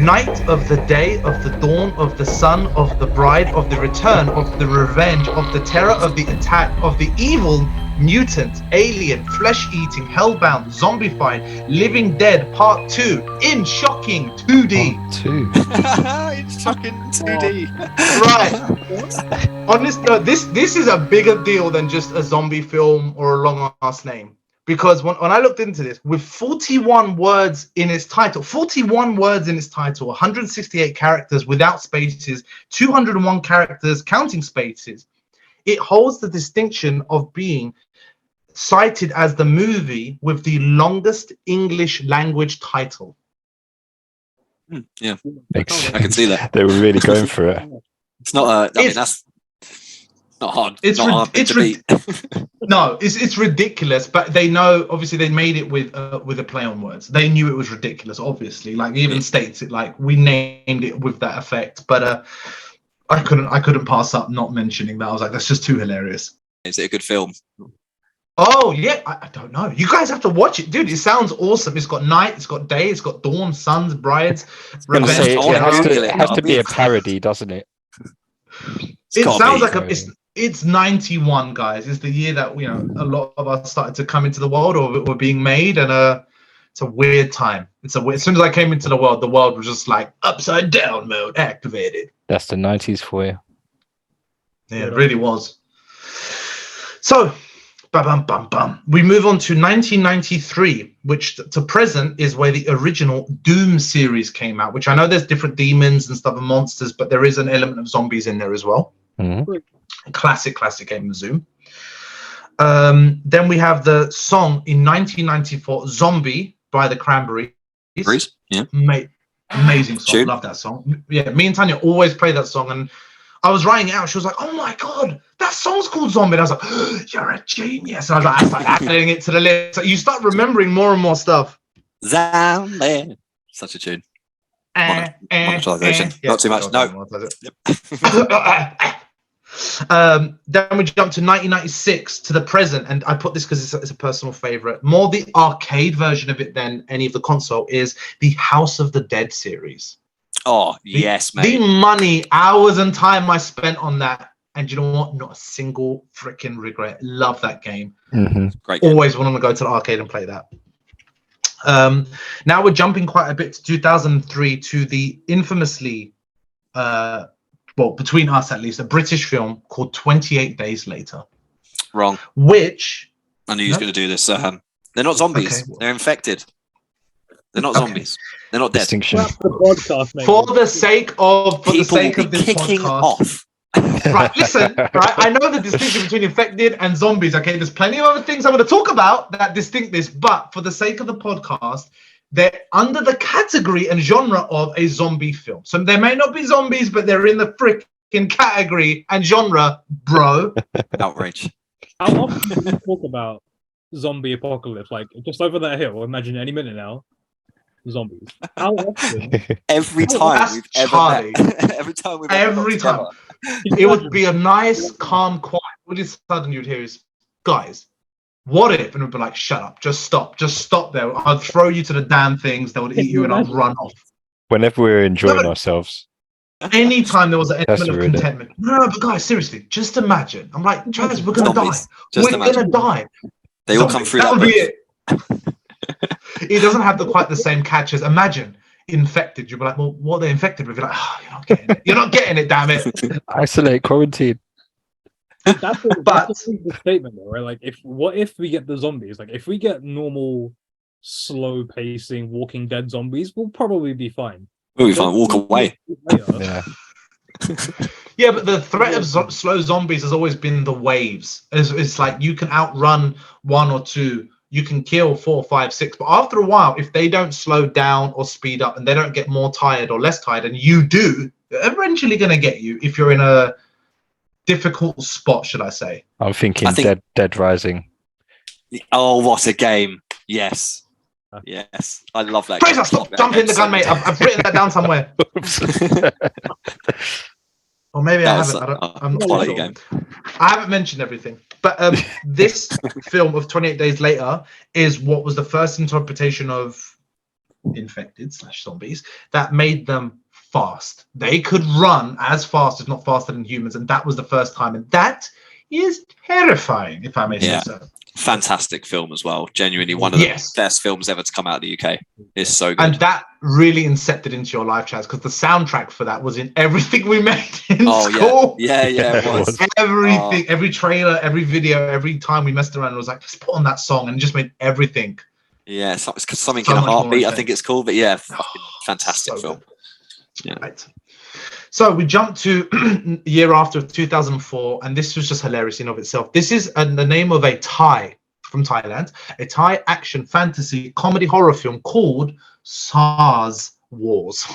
Night of the Day of the Dawn of the Son of the Bride of the Return of the Revenge of the Terror of the Attack of the Evil Mutant Alien Flesh-Eating Hellbound Zombified Living Dead Part 2 in shocking 2D.
It's shocking 2D.
Right. On this note, this is a bigger deal than just a zombie film or a long ass name. Because when I looked into this, with 41 words in its title, 168 characters without spaces, 201 characters counting spaces, it holds the distinction of being cited as the movie with the longest English language title.
Yeah, I can see that.
They were really going for it.
It's not. I mean, that's not hard.
It's No, it's ridiculous. But they know. Obviously, they made it with a play on words. They knew it was ridiculous. Obviously, like even states it like we named it with that effect. But I couldn't pass up not mentioning that. I was like, that's just too hilarious.
Is it a good film?
Oh yeah, I don't know. You guys have to watch it, dude. It sounds awesome. It's got night, it's got day, it's got dawn, sons, brides, revenge.
It has to be a parody, doesn't it?
It sounds like it's 91, guys. It's the year that a lot of us started to come into the world or were being made, and it's a weird time. As soon as I came into the world was just like upside down mode activated.
That's the 90s for you.
Yeah, it really was. So, we move on to 1993, which to present is where the original Doom series came out, which I know there's different demons and stuff and monsters, but there is an element of zombies in there as well. Mm-hmm. Classic game of Zoom. Then we have the song in 1994, Zombie by the Cranberries.
Yeah.
Amazing song.
Tune.
Love that song. Yeah, me and Tanya always play that song, and I was writing it out. She was like, "Oh my god, that song's called Zombie." And I was like, oh, "You're a genius." And I started adding it to the list. So you start remembering more and more stuff.
Zombie. Such a tune. Monetization. Not too much. No.
Then we jump to 1996 to the present, and I put this because it's a personal favorite. More the arcade version of it than any of the console is the House of the Dead series.
Oh, yes, mate.
The money, hours and time I spent on that. And you know what? Not a single freaking regret. Love that game.
Mm-hmm.
Great game.
Always want to go to the arcade and play that. Now we're jumping quite a bit to 2003 to the infamously, between us at least, a British film called 28 Days Later.
Wrong.
Which...
I knew he was going to do this. They're not zombies. Okay. They're infected. They're not zombies. They're not dead.
Distinction.
For the sake of this
kicking
podcast,
off.
Right, listen. Right, I know the distinction between infected and zombies. Okay, there's plenty of other things I'm going to talk about that distinct this, but for the sake of the podcast, they're under the category and genre of a zombie film. So they may not be zombies, but they're in the freaking category and genre, bro.
Outrage.
How often do we talk about zombie apocalypse, like just over that hill, imagine any minute now, zombies. How often?
Every
Oh,
time
that's
we've ever
Charlie.
met, every time we've ever got
Every
together.
time. It would be a nice, calm, quiet. All of a sudden you'd hear is, guys, what if? And it would be like, shut up, just stop there. I'd throw you to the damn things, they would eat you and I'd run off.
Whenever we're enjoying ourselves.
Anytime there was an
That's
element of
really it.
contentment. No, but guys, seriously, just imagine. I'm like, Chaz, we're gonna
Zombies.
die.
Just
We're
imagine.
gonna die.
They all come
Zombies.
through
That
that
would be
bridge.
it. It doesn't have quite the same catch as imagine infected. You'd be like, well, what are they infected with? You're like, oh, you're not getting it. You're not getting it, damn it.
Isolate, quarantine.
That's
But-
the statement, though, right? Like, what if we get the zombies? Like, if we get normal, slow pacing, Walking Dead zombies, we'll probably be fine.
We'll be fine. Walk away.
Yeah.
Yeah, but the threat of slow zombies has always been the waves. It's like you can outrun one or two, you can kill 4, 5, 6, but after a while, if they don't slow down or speed up and they don't get more tired or less tired, and you do, they're eventually going to get you if you're in a difficult spot, should I say.
I'm thinking
I think-
Dead Rising.
Oh, what a game! Yes, yes, I love that.
Fraser,
game.
stop
That
jumping
game
the
so
gun, mate.
much.
I've written that down somewhere. Or maybe
That
I
was-
haven't. I'm
I
not
like
sure.
your game.
I haven't mentioned everything. But this film of 28 Days Later is what was the first interpretation of infected / zombies that made them fast. They could run as fast, if not faster than humans. And that was the first time. And that is terrifying, if I may say
Yeah.
so.
Fantastic film as well. Genuinely one of the
Yes.
best films ever to come out of the UK. It's so good.
And that really incepted into your life, Chaz, because the soundtrack for that was in everything we made in
Oh
school.
yeah,
Yeah,
it
it
was.
was.
Everything, every trailer, every video, every time we messed around, it was like, let's put on that song, and it just made everything.
Yeah, it's something
So
in a
much more
heartbeat. I
intense.
think it's called, but yeah, fucking fantastic
So
film.
good.
Yeah.
Right. So we jump to a year after 2004, and this was just hilarious in of itself. This is the name of a Thai from Thailand, a Thai action fantasy comedy horror film called SARS Wars.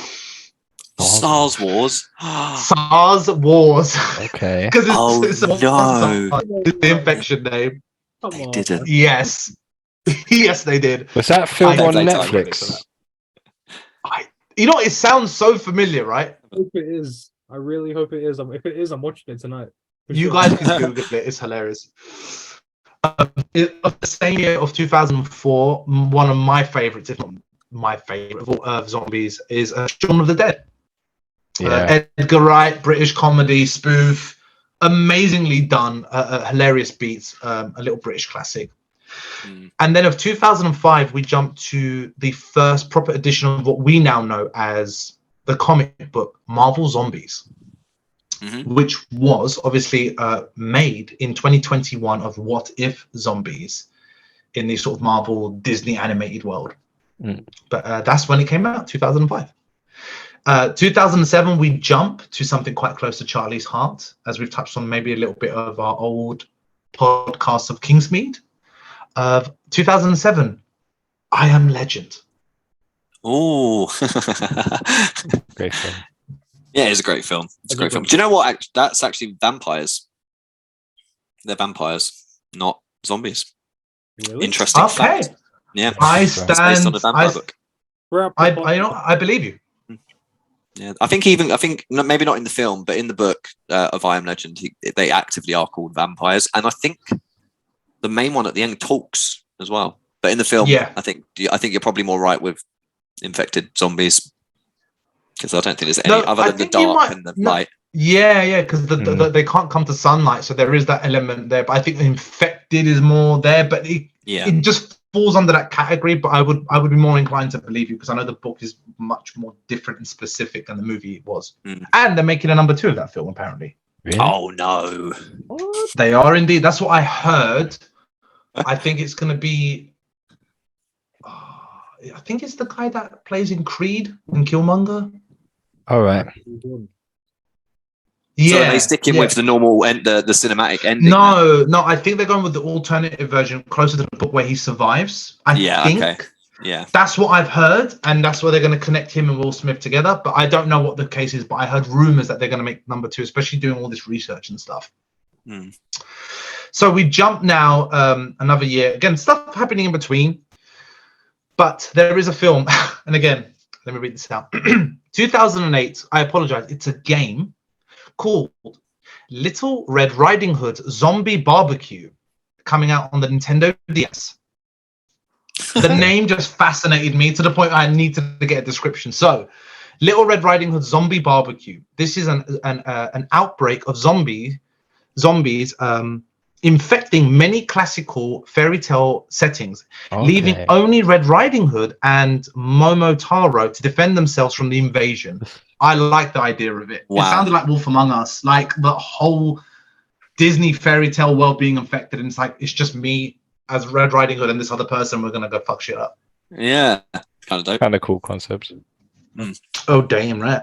Stars Wars.
SARS Wars.
Okay.
Because
Oh,
it's a
no.
it's the infection name.
Come
They
on.
didn't.
Yes. Yes, they did.
Was that film
I
on
don't blame
Netflix?
You know, it sounds so familiar, right?
I hope it is. I really hope it is. If it is, I'm watching it tonight. For
You
sure.
guys can Google it. It's hilarious. Of the same year of 2004, one of my favorites, if not my favorite of zombies, is Shaun of the Dead.
Yeah.
Edgar Wright, British comedy spoof, amazingly done, hilarious beats, a little British classic.
Mm.
And then of 2005, we jump to the first proper edition of what we now know as the comic book Marvel Zombies, which was obviously made in 2021 of What If Zombies in the sort of Marvel Disney animated world.
Mm.
But that's when it came out, 2005. 2007, we jump to something quite close to Charlie's heart, as we've touched on maybe a little bit of our old podcast of Kingsmead. 2007, I Am Legend.
Oh,
Great film.
yeah, it's a great film. It's a great film. Do you know what? That's actually vampires. They're vampires, not zombies.
Really?
Interesting
Okay,
fact. Yeah,
I
it's based on
stand.
a vampire book.
I believe you.
Yeah, I think maybe not in the film, but in the book of I Am Legend, they actively are called vampires, and I think the main one at the end talks as well. But in the film,
Yeah.
I think you're probably more right with infected zombies, because I don't think there's any
No,
other
I
than the
think you
dark
might-
and the
no.
light.
Yeah, because they can't come to sunlight, so there is that element there. But I think infected is more there, but
Yeah,
it just falls under that category. But I would be more inclined to believe you, because I know the book is much more different and specific than the movie was.
Mm.
And they're making a number 2 of that film, apparently.
Really?
Oh no!
What?
They are indeed. That's what I heard. I think it's going to be. I think it's the guy that plays in Creed and Killmonger.
All right.
Yeah.
So are they sticking with the normal the cinematic ending?
No, I think they're going with the alternative version closer to the book where he survives. I think.
Okay. Yeah.
That's what I've heard, and that's where they're going to connect him and Will Smith together. But I don't know what the case is. But I heard rumors that they're going to make number 2, especially doing all this research and stuff.
Mm.
So we jump now another year. Again, stuff happening in between. But there is a film, and again, let me read this out. 2008, I apologize, it's a game called Little Red Riding Hood Zombie Barbecue, coming out on the Nintendo DS. The name just fascinated me to the point I needed to get a description. So, Little Red Riding Hood Zombie Barbecue. This is an outbreak of zombies infecting many classical fairy tale settings, leaving only Red Riding Hood and Momotaro to defend themselves from the invasion. I like the idea of it. Wow. It sounded like Wolf Among Us, like the whole Disney fairy tale world being infected, and it's just me as Red Riding Hood and this other person. We're gonna go fuck shit up.
Yeah, kind of dope.
Kind of cool concepts.
Oh damn right.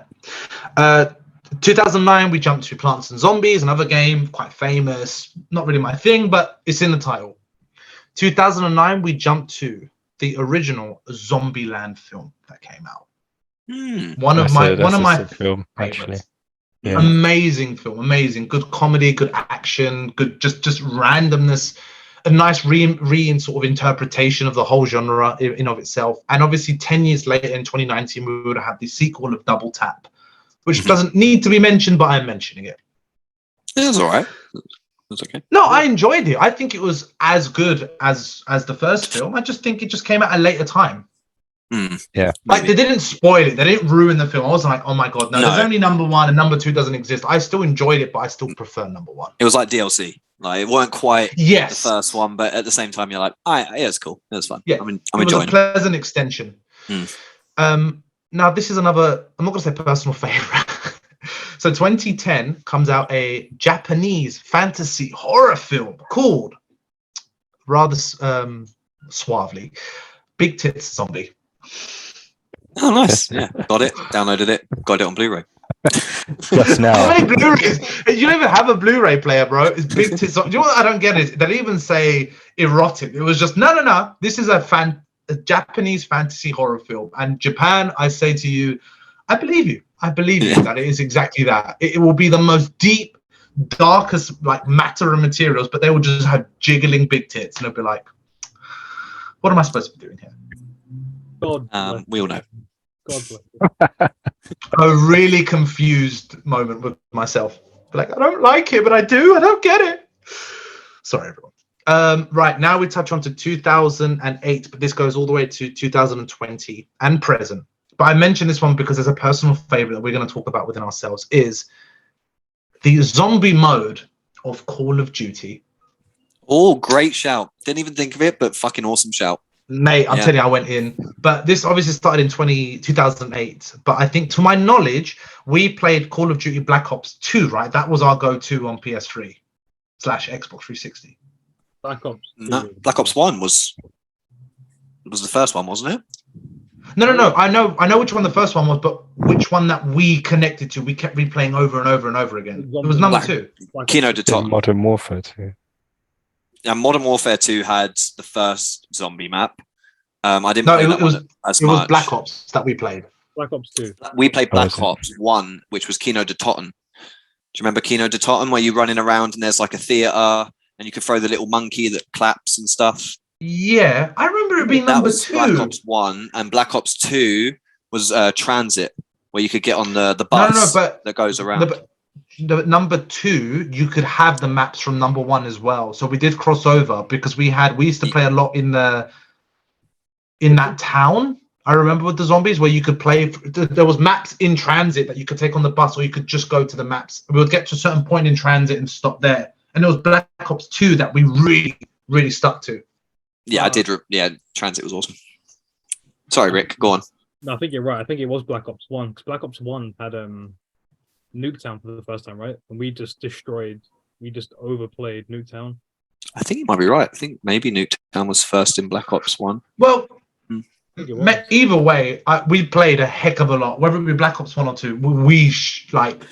2009, we jumped to Plants and Zombies, another game, quite famous, not really my thing, but it's in the title. 2009, we jumped to the original Zombieland film that came out. One of my
film, actually.
Yeah. Amazing film, amazing, good comedy, good action, good just randomness, a nice re sort of interpretation of the whole genre in of itself. And obviously 10 years later in 2019, we would have had the sequel of Double Tap, which doesn't need to be mentioned, but I'm mentioning it.
Yeah, that's all right. That's okay.
No, I enjoyed it. I think it was as good as the first film. I just think it just came at a later time.
Yeah.
Like, they didn't spoil it. They didn't ruin the film. I wasn't like, oh my God, no. There's only number one and number two doesn't exist. I still enjoyed it, but I still prefer number one.
It was like DLC. Like, it weren't quite the first one, but at the same time, you're like, yeah, it's cool. It's fun.
Yeah,
I'm
enjoying it. It was a pleasant extension. Now, this is another, I'm not going to say personal favorite. So 2010 comes out a Japanese fantasy horror film called, rather suavely, Big Tits Zombie.
Oh, nice. Yeah, got it, downloaded it, got it on Blu-ray.
Just now.
You don't even have a Blu-ray player, bro. It's Big Tits Zombie. Do you know what I don't get is they didn't even say erotic. It was just, no. This is a Japanese fantasy horror film. And Japan, I say to you, I believe you. I believe you that it is exactly that. It will be the most deep, darkest, like, matter and materials, but they will just have jiggling big tits, and it'll be like, what am I supposed to be doing here?
God,
we all know.
God bless.
A really confused moment with myself. Like, I don't like it, but I do. I don't get it. Sorry, everyone. Right, now we touch on to 2008, but this goes all the way to 2020 and present. But I mentioned this one because there's a personal favorite that we're going to talk about within ourselves, is the zombie mode of Call of Duty.
Oh, great shout. Didn't even think of it, but fucking awesome shout.
Mate, I'm telling you, I went in. But this obviously started in 2008. But I think, to my knowledge, we played Call of Duty Black Ops 2, right? That was our go-to on PS3 / Xbox 360.
Black Ops.
No, Black Ops 1 was the first one, wasn't it?
No. I know which one the first one was, but which one that we connected to, we kept replaying over and over and over again. It was number 2.
Kino de Totten.
Modern Warfare 2.
And Modern Warfare 2 had the first zombie map. I didn't play that one as much. It was
Black Ops that we played.
Black Ops 2.
We played Black Ops 1, which was Kino de Totten. Do you remember Kino de Totten, where you're running around and there's like a theater and you can throw the little monkey that claps and stuff?
Yeah, I remember it being number 2.
Black Ops 1, and Black Ops 2 was Transit, where you could get on the bus that goes around.
The number 2, you could have the maps from number 1 as well. So we did cross over because we used to play a lot in that town. I remember with the zombies where you could play. There was maps in Transit that you could take on the bus, or you could just go to the maps. We would get to a certain point in Transit and stop there. And it was Black Ops 2 that we really, really stuck to.
Yeah, I did. Transit was awesome. Sorry, Rick, go on.
No, I think you're right. I think it was Black Ops 1, because Black Ops 1 had Nuketown for the first time, right? And we just overplayed Nuketown.
I think you might be right. I think maybe Nuketown was first in Black Ops 1.
Well, either way, we played a heck of a lot. Whether it be Black Ops 1 or 2, we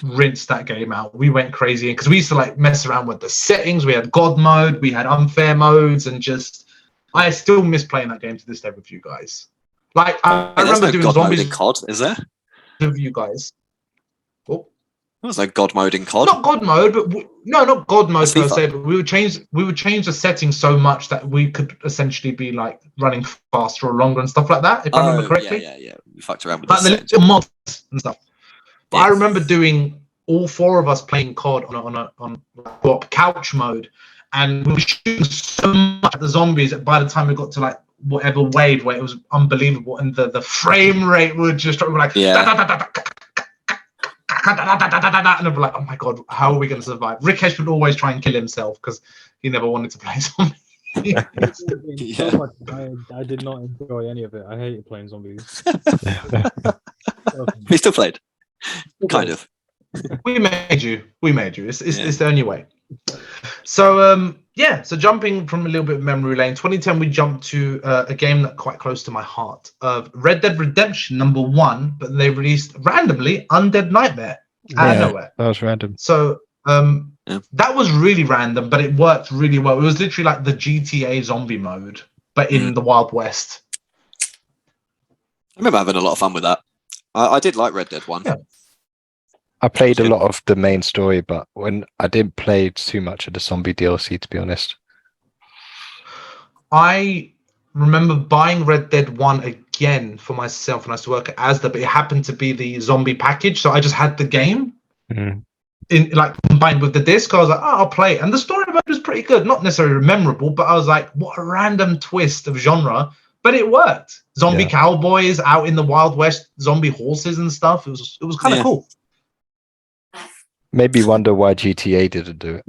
rinsed that game out. We went crazy because we used to mess around with the settings. We had God mode, we had unfair modes, and I still miss playing that game to this day with you guys. I remember doing
God
zombies
mode in COD, is there?
With you guys. Oh,
There was no God mode in COD.
Not God mode, but no, not God mode
That's
per
FIFA.
se. But we would change the settings so much that we could essentially be like running faster or longer and stuff like that. If I remember correctly,
yeah. We fucked around with
like
the
the
settings.
little mods and stuff. But I
Yeah.
remember doing all four of us playing COD on couch mode, and we were shooting so much at the zombies that by the time we got to like whatever wave where it was unbelievable, and the frame rate would just drop, like and I'd be like, oh my god, how are we going to survive? Rikesh would always try and kill himself because he never wanted to play zombies.
Yeah.
So much, I did not enjoy any of it. I hated playing zombies.
We still played. Kind of.
We made you. It's the only way. So so jumping from a little bit of memory lane, 2010 we jumped to a game that quite close to my heart of Red Dead Redemption #1, but they released randomly Undead Nightmare out of nowhere.
That was random.
So that was really random, but it worked really well. It was literally like the GTA zombie mode, but in the Wild West.
I remember having a lot of fun with that. I did like Red Dead 1.
Yeah.
I played a lot of the main story, but when I didn't play too much of the zombie DLC, to be honest.
I remember buying Red Dead 1 again for myself when I used to work at Asda, but it happened to be the zombie package, so I just had the game in like combined with the disc. I was like, oh, I'll play it. And the story mode was pretty good, not necessarily memorable, but I was like, what a random twist of genre. But it worked. Zombie cowboys out in the Wild West, zombie horses and stuff. It was kind of cool.
Made me wonder why GTA didn't do it.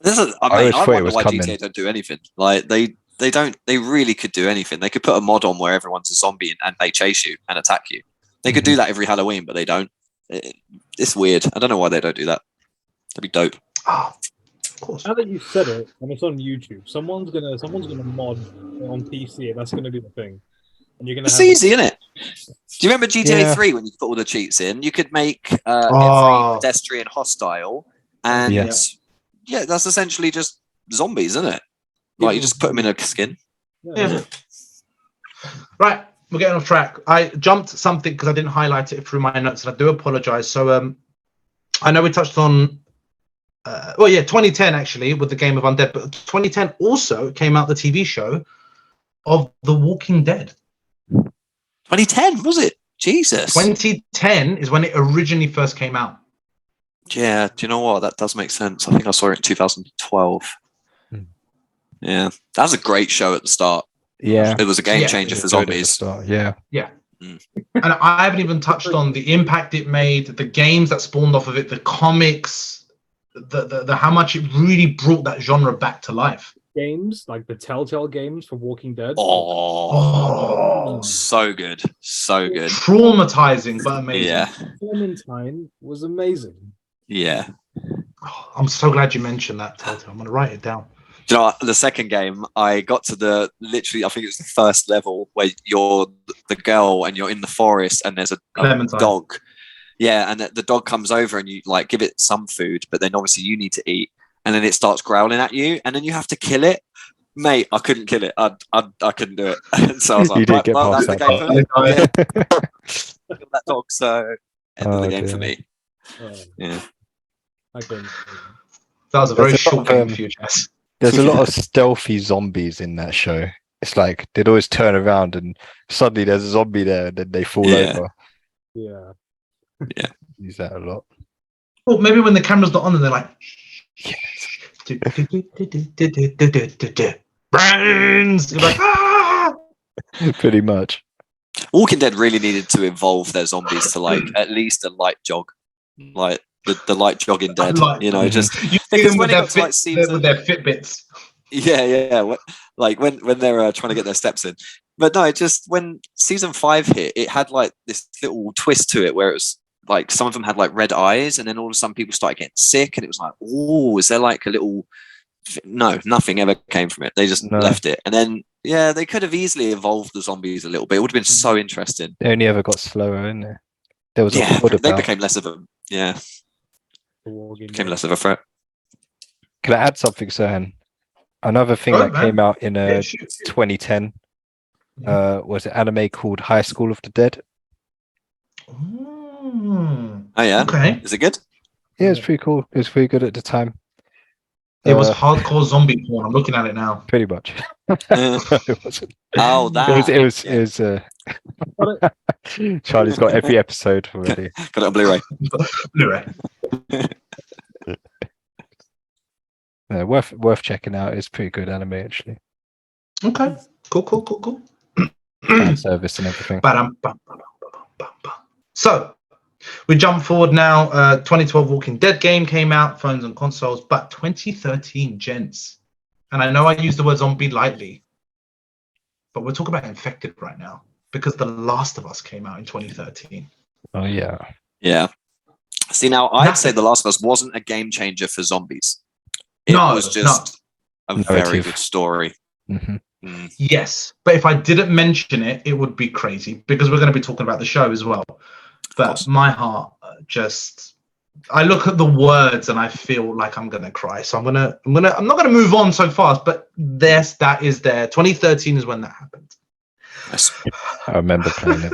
I wonder why GTA don't do anything. Like they really could do anything. They could put a mod on where everyone's a zombie and they chase you and attack you. They could do that every Halloween, but they don't. It's weird. I don't know why they don't do that. That'd be dope.
Oh, of course.
Now that you said it, and it's on YouTube, someone's gonna mod on PC. That's gonna be the thing. And you're gonna.
It's easy, isn't it? Do you remember GTA 3 when you put all the cheats in? You could make every pedestrian hostile, and that's essentially just zombies, isn't it? Like you just put them in a skin.
Yeah. Right, we're getting off track. I jumped something because I didn't highlight it through my notes, and I do apologize. So, I know we touched on. 2010 actually with the game of Undead, but 2010 also came out the TV show of The Walking Dead.
2010 was it? Jesus.
2010 is when it originally first came out.
Yeah, do you know what? That does make sense. I think I saw it in 2012. Yeah, that was a great show at the start.
Yeah,
it was a game changer for zombies.
Yeah. And I haven't even touched on the impact it made, the games that spawned off of it, the comics, the how much it really brought that genre back to life.
Games like the Telltale games for Walking Dead.
So good, so good.
Traumatizing, but amazing.
Yeah,
Clementine was amazing.
Yeah,
I'm so glad you mentioned that, Telltale. I'm gonna write it down.
Do you know what? The second game, I got to I think it was the first level where you're the girl and you're in the forest and there's a dog. Yeah, and the dog comes over and you like give it some food, but then obviously you need to eat, and then it starts growling at you, and then you have to kill it. Mate, I couldn't kill it. I couldn't do it. And so I was like,
that's
the game for me. Kill that dog, so end of the game for me. Yeah.
That was a very short game for you, Jess.
There's a lot of stealthy zombies in that show. It's like they'd always turn around and suddenly there's a zombie there and then they fall over.
Yeah.
Yeah.
Use that a lot.
Well, maybe when the camera's not on and they're like brains. You're like, ah!
Pretty much.
Walking Dead really needed to evolve their zombies to like at least a light jog. Like the light jogging dead, just
you see them with their Fitbits.
Yeah. Like when they're trying to get their steps in. But no, when season 5 hit, it had like this little twist to it where it was like some of them had like red eyes, and then all of a sudden people started getting sick, and it was like, oh, is there like a little? No, nothing ever came from it. They just left it, and then they could have easily evolved the zombies a little bit. It would have been so interesting.
They only ever got slower, didn't they? There was
they became less of a became less of a threat.
Can I add something, Serhan? Another thing that came out in 2010 was an anime called High School of the Dead.
Oh yeah.
Okay.
Is it good?
Yeah, it's pretty cool. It was pretty good at the time.
It was
Uh,
hardcore zombie porn. I'm looking at it now.
pretty much.
Uh,
It wasn't.
oh, that.
It was. Charlie's got every episode already.
Got it on Blu-ray.
Blu-ray.
Worth checking out. It's pretty good anime actually.
Okay. Cool.
Fan service and everything.
So we jump forward now. 2012 Walking Dead game came out, phones and consoles, but 2013, gents. And I know I use the word zombie lightly, but we're talking about infected right now because The Last of Us came out in 2013.
Oh yeah.
Yeah. See, now I'd say The Last of Us wasn't a game changer for zombies. It was just a very good story.
Mm-hmm.
Yes, but if I didn't mention it, it would be crazy because we're going to be talking about the show as well. But my heart I look at the words and I feel like I'm going to cry. So I'm not going to move on so fast, but that is there. 2013 is when that happened.
Yes.
I remember playing it.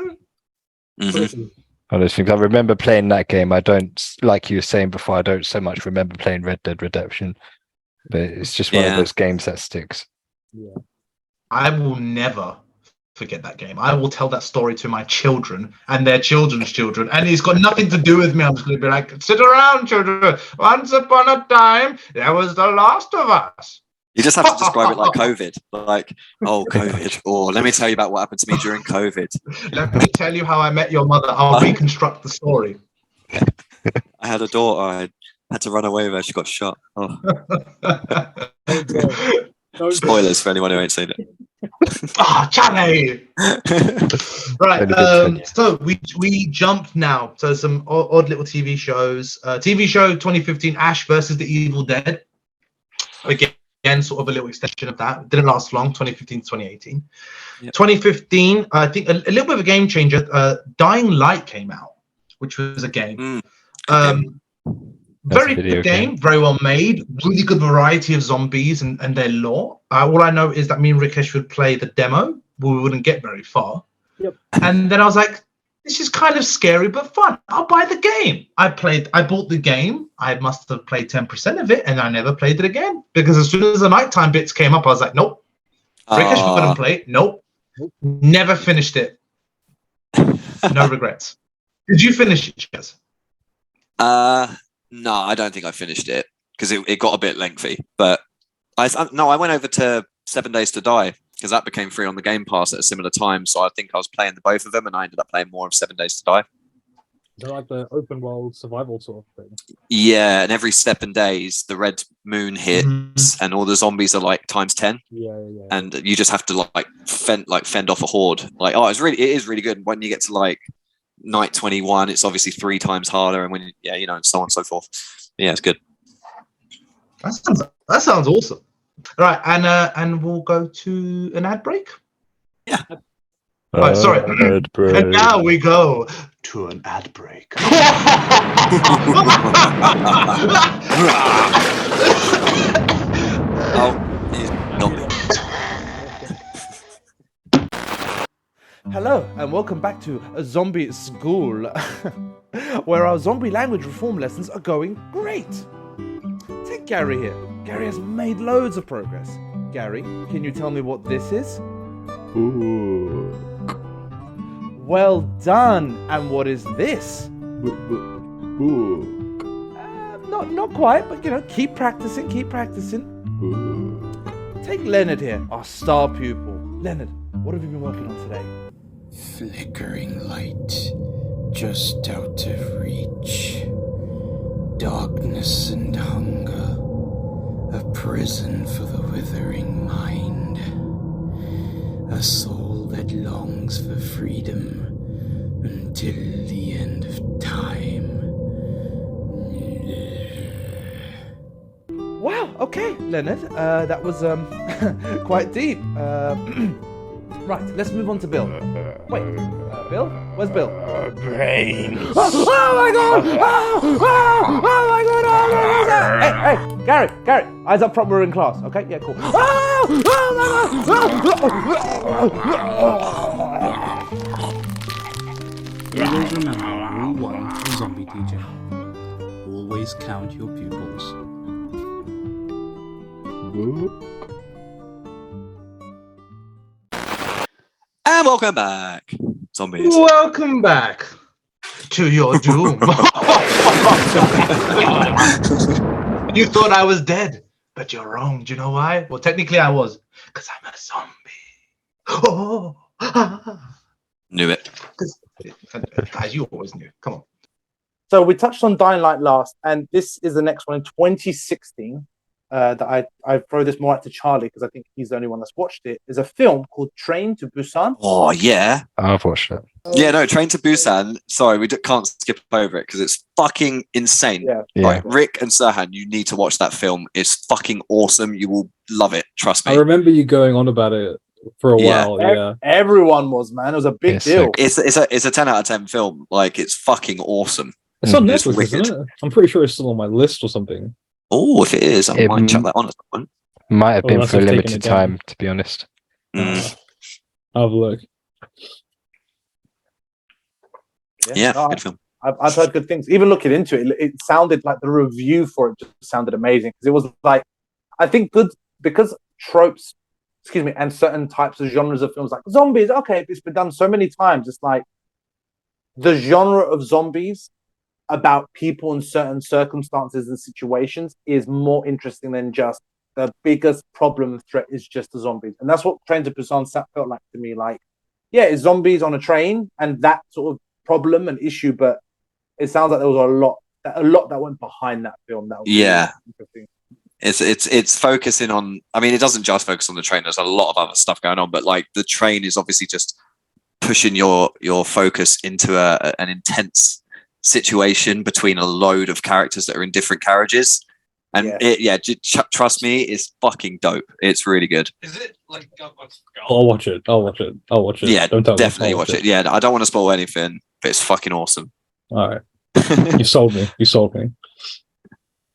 Mm-hmm.
I remember playing that game. I don't, like you were saying before, I don't so much remember playing Red Dead Redemption, but it's just one of those games that sticks.
Yeah.
I will never forget that game. I will tell that story to my children and their children's children, and it's got nothing to do with me. I'm just going to be like, sit around, children. Once upon a time, there was The Last of Us.
You just have to describe it like COVID. Like, oh, COVID. Or let me tell you about what happened to me during COVID.
Let me tell you how I met your mother. I'll reconstruct the story.
I had a daughter. I had to run away with her. She got shot. Oh. Spoilers for anyone who ain't seen it.
Charlie! Right, so we jumped now. So some odd little TV shows. TV show 2015, Ash versus the Evil Dead. Again, sort of a little extension of that. It didn't last long, 2015 to 2018. Yep. 2015, I think a little bit of a game changer. Dying Light came out, which was a game. Very good game, very well made, really good variety of zombies and their lore. All I know is that me and Rikesh would play the demo, but we wouldn't get very far.
Yep.
And then I was like, this is kind of scary but fun. I'll buy the game. I bought the game. I must have played 10% of it, and I never played it again because as soon as the nighttime bits came up, I was like, nope. Rikesh couldn't play it. Nope. Never finished it. No regrets. Did you finish it, Chaz?
No, I don't think I finished it because it got a bit lengthy. But I went over to 7 Days to Die because that became free on the Game Pass at a similar time. So I think I was playing the both of them, and I ended up playing more of 7 Days to Die.
They're like the open world survival sort of thing.
Yeah, and every 7 days the red moon hits, and all the zombies are like times 10.
Yeah.
And you just have to fend off a horde. Like, it is really good. When you get to like night 21, it's obviously 3 times harder, and when and so on and so forth. Yeah, it's good.
That sounds awesome. All right, and we'll go to an ad break.
Yeah.
Right, sorry.
Ad break.
And now we go to an ad break.
He's zombie.
Hello, and welcome back to a Zombie School, where our zombie language reform lessons are going great. Take Gary here. Gary has made loads of progress. Gary, can you tell me what this is?
Ooh.
Well done. And what is this?
Book.
Not quite, but keep practicing. Take Leonard here, our star pupil. Leonard, what have you been working on today?
Flickering light, just out of reach. Darkness and hunger, a prison for the withering mind. A soul that longs for freedom until the end of time.
Wow, okay, Leonard, that was quite deep. Right, let's move on to Bill. Wait, Bill? Where's Bill?
Brains.
Oh my god! Oh my god! Hey, Gary, eyes up front, we're in class, okay? Yeah, cool.
Always remember rule 1 of zombie teaching. Always count your pupils.
And welcome back, zombies.
Welcome back to your doom. You thought I was dead, but you're wrong. Do you know why? Well, technically I was, because I'm a zombie. Oh,
Knew it.
guys, you always knew. Come on.
So we touched on Dying Light last, and this is the next one in 2016. That I throw this more out to Charlie because I think he's the only one that's watched it. Is a film called Train to Busan.
Oh yeah,
I've watched it.
yeah. No, Train to Busan. Sorry, we can't skip over it because it's fucking insane.
Yeah.
Right, Rick and Sirhan, you need to watch that film. It's fucking awesome. You will love it. Trust me.
I remember you going on about it for a
Yeah.
while. Yeah.
Everyone was, man. It was a big
It's
deal.
It's a 10 out of 10 film. Like it's fucking awesome.
It's on
It's
Netflix,
wicked.
isn't it? I'm pretty sure it's still on my list or something.
Oh, if it is, I
It
might check that on at some point.
Might have been
unless
for a
I've taken
limited
it down.
time, to be honest.
I'll have a look.
Yeah,
No,
good film.
I've heard good things. Even looking into it, it sounded like the review for it just sounded amazing because it was like, I think good because tropes, and certain types of genres of films like zombies. Okay, it's been done so many times. It's like the genre of zombies about people in certain circumstances and situations is more interesting than just the biggest problem and threat is just the zombies. And that's what Train to Busan felt like to me. Like, yeah, it's zombies on a train and that sort of problem and issue, but it sounds like there was a lot that went behind that film. That was
Yeah.
really
It's
interesting.
it's focusing on. I mean, it doesn't just focus on the train. There's a lot of other stuff going on, but like the train is obviously just pushing your focus into an intense situation between a load of characters that are in different carriages. And trust me, it's fucking dope. It's really good.
Is it like?
I'll watch it.
Yeah,
Don't tell me.
definitely
I'll
watch it. Yeah, I don't want to spoil anything, but it's fucking awesome.
All right. You sold me.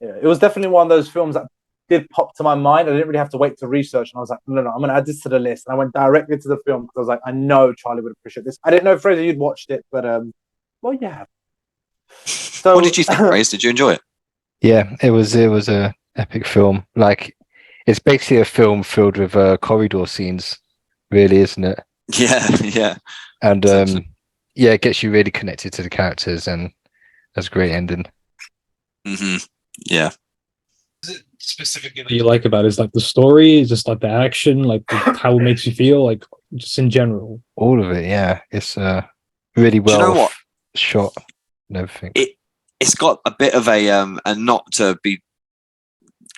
Yeah, it was definitely one of those films that did pop to my mind. I didn't really have to wait to research, and I was like, no, I'm going to add this to the list. And I went directly to the film because I was like, I know Charlie would appreciate this. I didn't know, Fraser, you'd watched it, but well, yeah. So,
What did you think, Grace? Did you enjoy it?
Yeah, it was a epic film. Like, it's basically a film filled with corridor scenes, really, isn't it?
Yeah.
And yeah, it gets you really connected to the characters, and that's a great ending.
Yeah.
Specifically,
What you like about it is like the story, just like the action, like how it makes you feel, like just in general.
All of it, yeah. It's really
Do you
well
know what?
shot and everything.
It's got a bit of a and not to be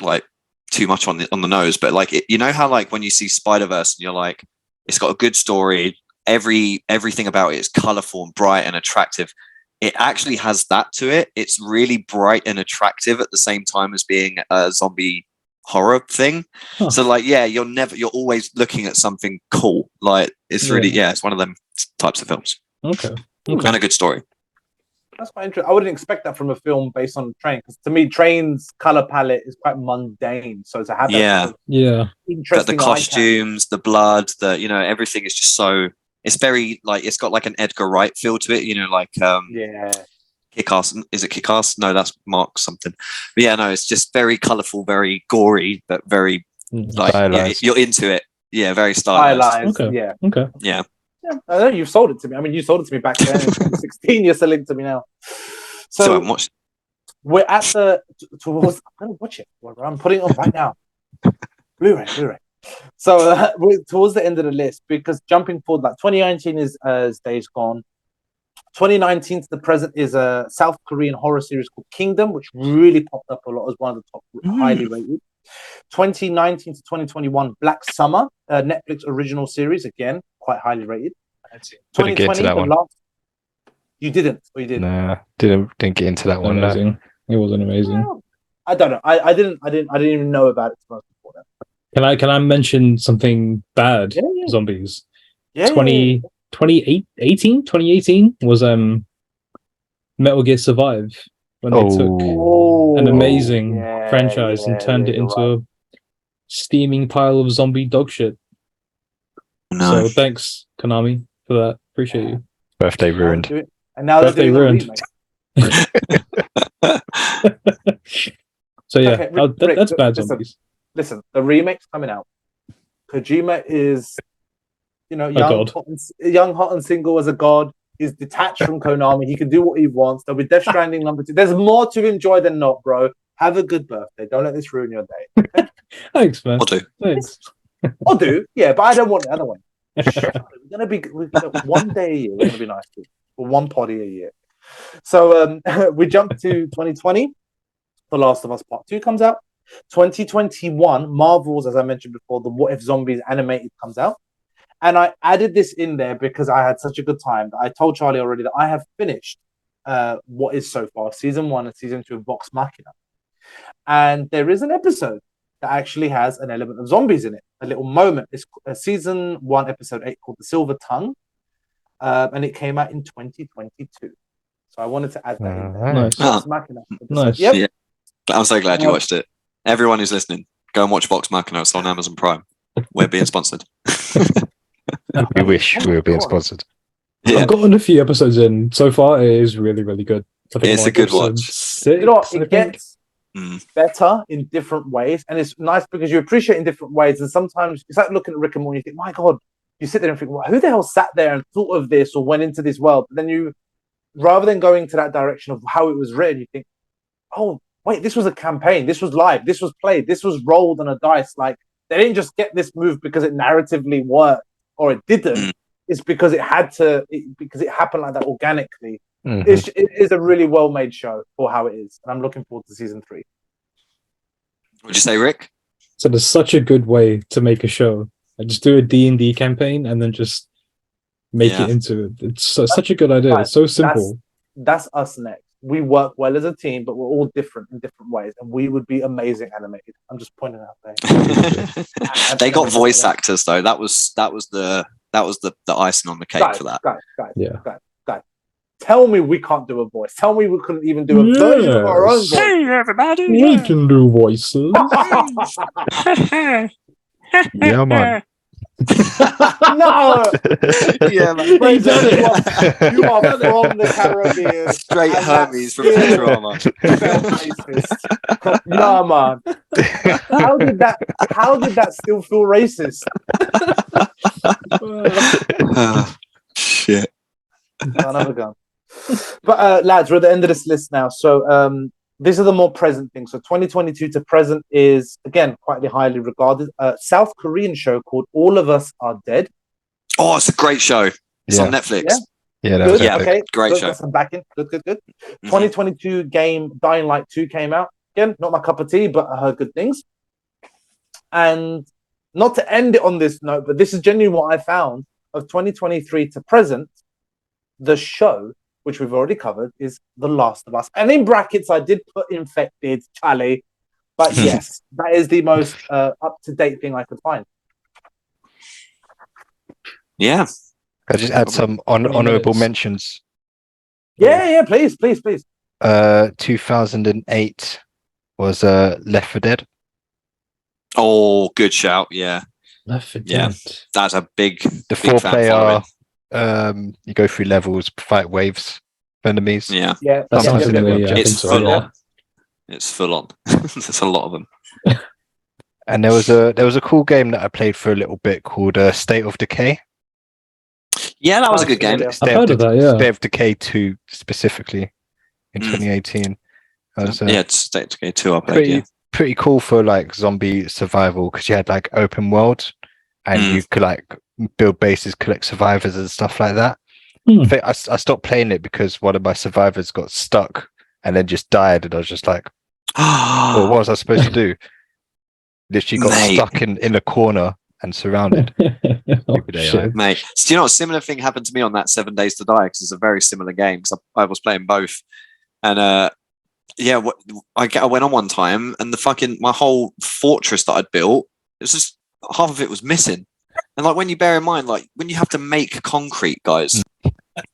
like too much on the nose, but like you know how like when you see Spider-Verse and you're like, it's got a good story, everything about it is colorful and bright and attractive. It actually has that to it. It's really bright and attractive at the same time as being a zombie horror thing.
Huh.
So like, yeah, you're always looking at something cool. Like it's really, it's one of them types of films.
Okay.
And a good story.
that's quite interesting. I wouldn't expect that from a film based on a train because to me, Train's color palette is quite mundane. So to have that
Yeah.
Yeah.
interesting
But the costumes, the blood, everything is just so. It's very like it's got like an Edgar Wright feel to it. You know, like
yeah.
Kick-Ass. Is it Kick-Ass? No, that's Mark something. But yeah, no, it's just very colorful, very gory, but very like
Stylized.
you're into it. Yeah, very stylized.
Stylized.
Okay.
Yeah.
Okay.
Yeah.
Yeah. I know you've sold it to me. I mean, you sold it to me back then in 2016. You're selling it to me now.
So I
So
haven't watched.
we're at the towards. I'm gonna watch it. I'm putting it on right now. Blu-ray. So we're towards the end of the list because jumping forward, like 2019 is Days Gone. 2019 to the present is a South Korean horror series called Kingdom, which really popped up a lot as one of the top highly rated. 2019 to 2021, Black Summer, Netflix original series, again quite highly rated.
Couldn't get into that one.
You didn't, or you did?
Nah, didn't get into that one. No.
Amazing. It wasn't amazing.
Well, I don't know. I didn't even know about it before that.
Can I mention something bad?
Yeah.
Zombies.
Yeah.
2018 was Metal Gear Survive when they took an amazing franchise and turned it into a steaming pile of zombie dog shit.
No.
So thanks, Konami, for that. Appreciate you.
Birthday ruined.
and now they're
Birthday
doing a
ruined.
remake.
So yeah,
Okay, Rick,
that's bad
listen.
zombies.
Listen, the remake's coming out. Kojima is, young,
god.
hot and single as a god. He's detached from Konami. He can do what he wants. There'll be Death Stranding number 2. There's more to enjoy than not, bro. Have a good birthday. Don't let this ruin your day. Okay?
Thanks, man.
Or do.
Thanks.
Or do, yeah, but I don't want it. I don't want it. We're gonna one day a year. We're gonna be nice to you. For one potty a year. So we jump to 2020. The Last of Us Part 2 comes out. 2021, Marvel's, as I mentioned before, the What If Zombies animated comes out. And I added this in there because I had such a good time that I told Charlie already that I have finished what is so far season 1 and season 2 of Vox Machina. And there is an episode that actually has an element of zombies in it, a little moment. It's season 1, episode 8, called The Silver Tongue. And it came out in 2022. So I wanted to add that in there.
Nice.
Vox Machina episode.
Nice.
Yep.
Yeah. I'm so glad you watched it. Everyone who's listening, go and watch Vox Machina. It's on Amazon Prime. We're being sponsored.
We wish we were being sponsored.
Yeah.
I've gotten a few episodes in. So far, it is really, really good. I think
It's
I'm
a
on
good
episode
watch.
6,
You know what?
I
It
think.
gets better in different ways. And it's nice because you appreciate in different ways. And sometimes it's like looking at Rick and Morty, you think, my God, you sit there and think, well, who the hell sat there and thought of this or went into this world? But then you, rather than going to that direction of how it was written, you think, oh, wait, this was a campaign. This was live. This was played. This was rolled on a dice. Like, they didn't just get this move because it narratively worked or it didn't. It's because it had to, because it happened like that organically. It is a really well-made show for how it is. And I'm looking forward to season 3.
What'd you say, Rick?
So there's such a good way to make a show. I just do a D&D campaign and then just make it into it. It's such a good idea. It's so simple.
That's us next. We work well as a team, but we're all different in different ways, and we would be amazing animated. I'm just pointing out there.
They got voice actors though. That was the icing on the cake for that.
Guys. Tell me we can't do a voice. Tell me we couldn't even do a version of our own voice.
Hey everybody!
We can do voices.
Yeah, man.
No!
Yeah, man.
Fraser, you are from the Caribbean.
Straight
and
Hermes from
that's
Futurama.
No, man. How did that still feel racist?
Shit.
Another gun. But lads, we're at the end of this list now. So these are the more present things. So 2022 to present is, again, quite highly regarded. South Korean show called All of Us Are Dead.
Oh, it's a great show. It's on Netflix.
Yeah, that
Good.
was
Okay.
Great
Good.
show.
That's some backing. Good. 2022 game Dying Light 2 came out. Again, not my cup of tea, but I heard good things. And not to end it on this note, but this is genuinely what I found of 2023 to present. The show, which we've already covered, is The Last of Us. And in brackets, I did put Infected, Charlie. But yes, that is the most up-to-date thing I could find.
Yeah.
I just add some honorable mentions.
Yeah, please.
2008 was Left 4 Dead.
Oh, good shout. Yeah.
Left 4
Yeah.
Dead.
That's a big,
The
big fan
4-player,
following.
you go through levels, fight waves of enemies.
Yeah.
Yeah.
That sounds
Yeah.
familiar. I
It's
think so,
full
yeah.
on. It's full on. There's a lot of them.
And there was a cool game that I played for a little bit called State of Decay.
Yeah, that was a good game.
Yeah.
State
I've heard of that, yeah.
State of Decay 2 specifically in 2018. That was,
Yeah, it's State of Decay 2 I played,
pretty cool for like zombie survival because you had like open world and you could like build bases, collect survivors and stuff like that. I think I stopped playing it because one of my survivors got stuck and then just died, and I was just like, well, what was I supposed to do? Literally got stuck in a corner and surrounded.
Oh, shit.
Mate, do you know what? A similar thing happened to me on that 7 Days to Die because it's a very similar game. Because I was playing both, and I went on one time, and my whole fortress that I'd built, it was just half of it was missing. And like when you bear in mind, like when you have to make concrete, guys,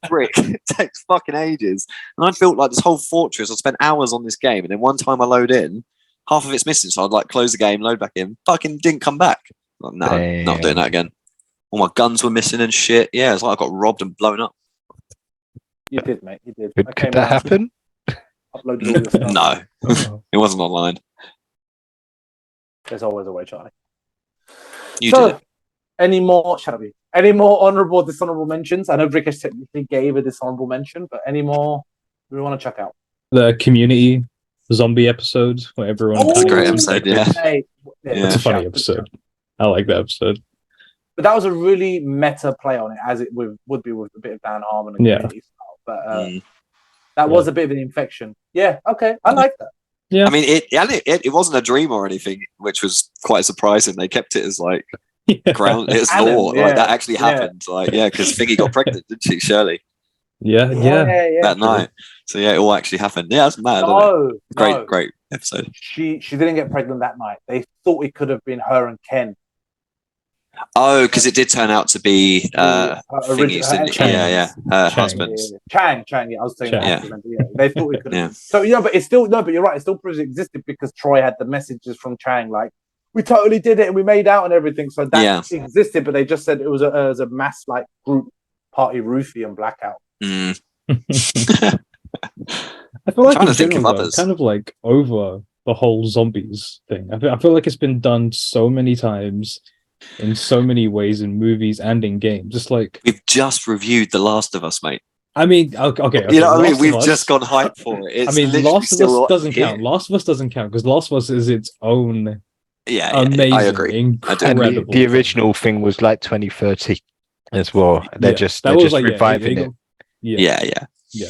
brick, it takes fucking ages. And I built like this whole fortress. I spent hours on this game, and then one time I load in, half of it's missing. So I'd like close the game, load back in, fucking didn't come back. Like, no, not doing that again. All my guns were missing and shit. Yeah, it's like I got robbed and blown up.
You did, mate. You did.
Could that happen?
Uploaded all your stuff.
No,
Oh.
it wasn't online.
There's always a way, Charlie.
You
so,
did it.
any more? Shut up. Any more honourable, dishonourable mentions? I know Brickish technically gave a dishonourable mention, but any more we want to check out?
The Community zombie episode where everyone
Oh,
It's a
kind of
great
gets
episode,
infected.
yeah.
Hey,
Yeah.
It's a funny episode. I like that episode.
But that was a really meta play on it, as it would be with a bit of Dan Harmon and
Yeah.
Community style. But
Mm.
that was a bit of an infection. Yeah, okay, I like that.
Yeah.
I mean, it wasn't a dream or anything, which was quite surprising. They kept it as like ground, it's
Canon,
law,
yeah,
like that actually
yeah.
happened. Like, yeah, because Thingy got pregnant, didn't she, Shirley,
Yeah.
that night? So yeah, it all actually happened. Yeah, that's mad. Isn't it?
No,
Great episode.
She didn't get pregnant that night. They thought it could have been her and Ken.
Oh, because it did turn out to be
Her
Thingy's, didn't it?
Chang.
Yeah, her
Chang.
husband's.
Chang. Yeah, I was saying
Chang.
that. Yeah. They thought it could have.
Yeah.
So yeah, but it's still no. But you're right. It still proves it existed because Troy had the messages from Chang, like we totally did it and we made out and everything. So that existed, but they just said it was a mass like group party roofie and blackout.
Mm.
I feel like
Trying
in
to think of
general, though,
others.
kind of like over the whole zombies thing. I feel like it's been done so many times in so many ways in movies and in games. Just like
We've just reviewed The Last of Us, mate.
I mean, okay,
You know what I mean?
Last
We've
of Us-
just gone hype for it. It's
I mean,
literally
Last of
still
Us doesn't
here.
count. Last of Us doesn't count because Last of Us is its own
Yeah,
amazing,
I agree.
And
incredible.
the original thing was like 2030 as well. They're just reviving it.
Yeah.
Yeah.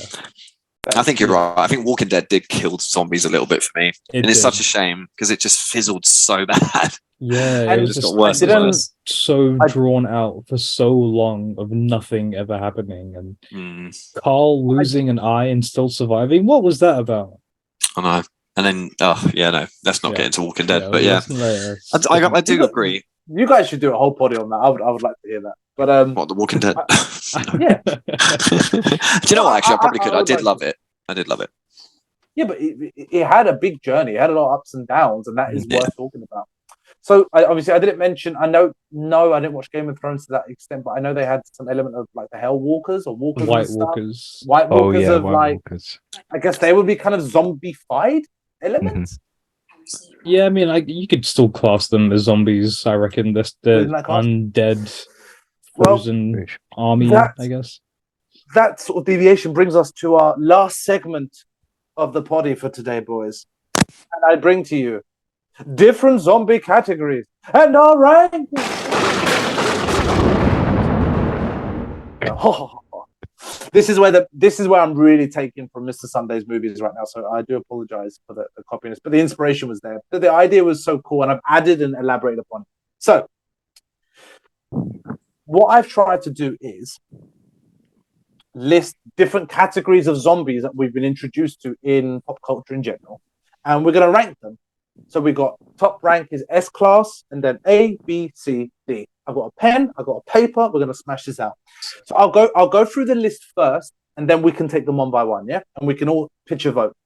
I think you're right. I think Walking Dead did kill zombies a little bit for me, and it's such a shame because it just fizzled so bad.
Yeah,
And
it was
It
just
got worse and worse.
so drawn out for so long of nothing ever happening, and
Mm,
Carl losing an eye and still surviving. What was that about?
I know. And then, no, let's not get into Walking Dead. But yeah,
let's-
I do agree.
You guys should do a whole poddy on that. I would like to hear that. But
What, The Walking Dead?
yeah,
Do you know what? Actually, I probably could. I did love it. I did love it.
yeah, but it had a big journey. It had a lot of ups and downs, and that is
Yeah.
worth talking about. So obviously, I didn't mention. I know, no, I didn't watch Game of Thrones to that extent, but I know they had some element of like the Hell Walkers or Walkers,
White
and stuff.
Walkers.
White
Oh
Walkers
yeah,
of
White
like,
Walkers.
I guess they would be kind of zombified elements.
Yeah, I mean, you could still class them as zombies. I reckon they're
Isn't that class?
undead,
Well,
frozen army.
that-
I guess.
That sort of deviation brings us to our last segment of the poddy for today, boys. And I bring to you different zombie categories and our rankings. This is where I'm really taking from Mr. Sunday's movies right now. So I do apologize for the copiness, but the inspiration was there. The idea was so cool, and I've added and elaborated upon it. So what I've tried to do is list different categories of zombies that we've been introduced to in pop culture in general, and we're going to rank them. So we got top rank is S class, and then A, B, C, D. I've got a pen, I've got a paper. We're going to smash this out. So I'll go through the list first, and then we can take them one by one, yeah, and we can all pitch a vote.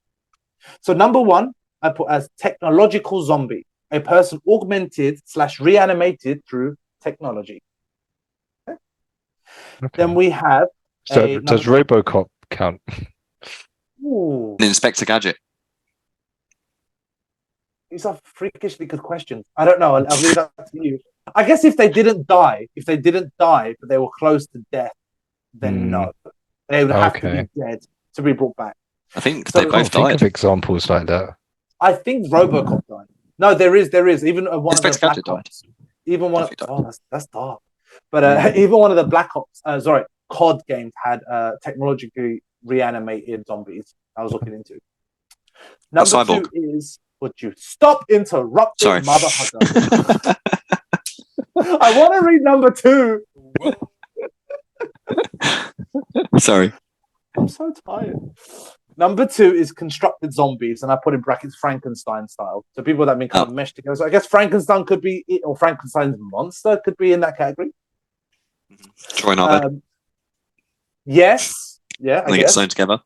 So number one, I put as technological zombie, a person augmented/reanimated through technology. Okay. Then we have.
So does RoboCop count?
Ooh,
And Inspector Gadget.
these are freakishly good questions. I don't know. I'll leave that to you. I guess if they didn't die, but they were close to death, then no, they would have to be dead to be brought back.
I think
So
they
I
both
Think
died.
of examples like that.
I think RoboCop died. No, there is even one of the
Inspector
Black
Gadget died.
Ops. Even one of
Definitely died.
that's dark. But even one of the Black Ops, COD games had technologically reanimated zombies. I was looking into. Number
Cyborg.
2 is would you stop interrupting,
Sorry.
mother hugger? I want to read number 2.
Sorry.
I'm so tired. Number 2 is constructed zombies, and I put in brackets Frankenstein style. So people that have been kind of meshed together. So I guess Frankenstein could be it, or Frankenstein's monster could be in that category.
Troy and Arbor.
Yes. Yeah,
They
I
get
guess.
sewn together.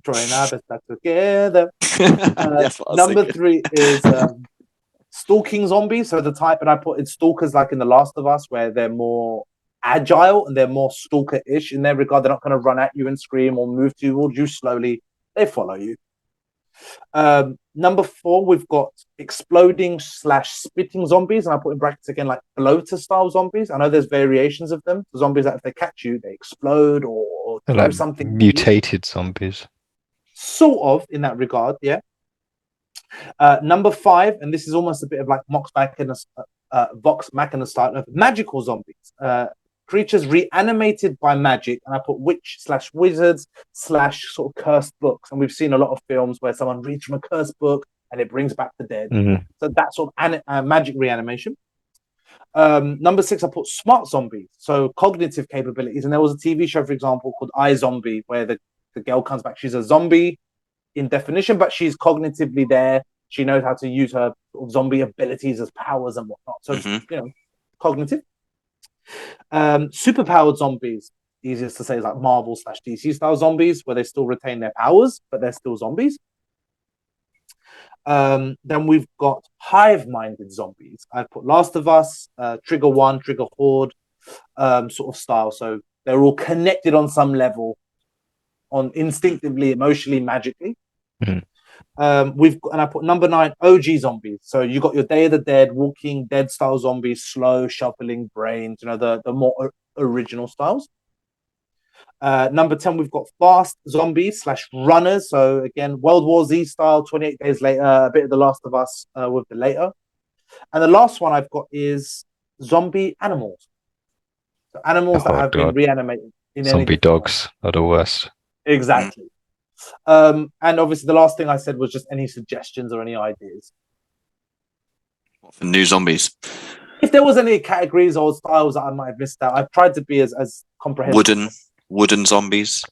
Troy and Abbott back together.
That's what I was
Number
thinking.
3 is stalking zombies. So the type, and I put in stalkers like in The Last of Us, where they're more agile and they're more stalker-ish in their regard. They're not going to run at you and scream or move towards you slowly. They follow you. Number 4, we've got exploding / spitting zombies, and I put in brackets again like bloater style zombies. I know there's variations of them. Zombies that if they catch you, they explode or do
like
something
mutated zombies.
sort of in that regard, yeah. Number 5, and this is almost a bit of like Vox Machina style of magical zombies. Creatures reanimated by magic, and I put witch / wizards / sort of cursed books. And we've seen a lot of films where someone reads from a cursed book and it brings back the dead. So that sort of magic reanimation. Number 6, I put smart zombies, so cognitive capabilities. And there was a TV show, for example, called iZombie, where the girl comes back. She's a zombie in definition, but she's cognitively there. She knows how to use her sort of zombie abilities as powers and whatnot. So, cognitive. Superpowered zombies, easiest to say, is like Marvel / DC style zombies, where they still retain their powers, but they're still zombies. Then we've got hive-minded zombies. I put Last of Us, Trigger 1, Trigger Horde sort of style. So they're all connected on some level, on instinctively, emotionally, magically. And I put number 9, OG zombies. So you got your Day of the Dead, Walking Dead style zombies, slow shuffling brains, the more original styles. Number 10, we've got fast zombies / runners. So again, World War Z style, 28 Days Later, a bit of The Last of Us with the later. And the last one I've got is zombie animals. So animals that have been reanimated.
Zombie dogs are the worst.
Exactly. And obviously the last thing I said was just any suggestions or any ideas.
What for new zombies?
If there was any categories or styles that I might have missed out, I've tried to be as comprehensive.
Wooden zombies.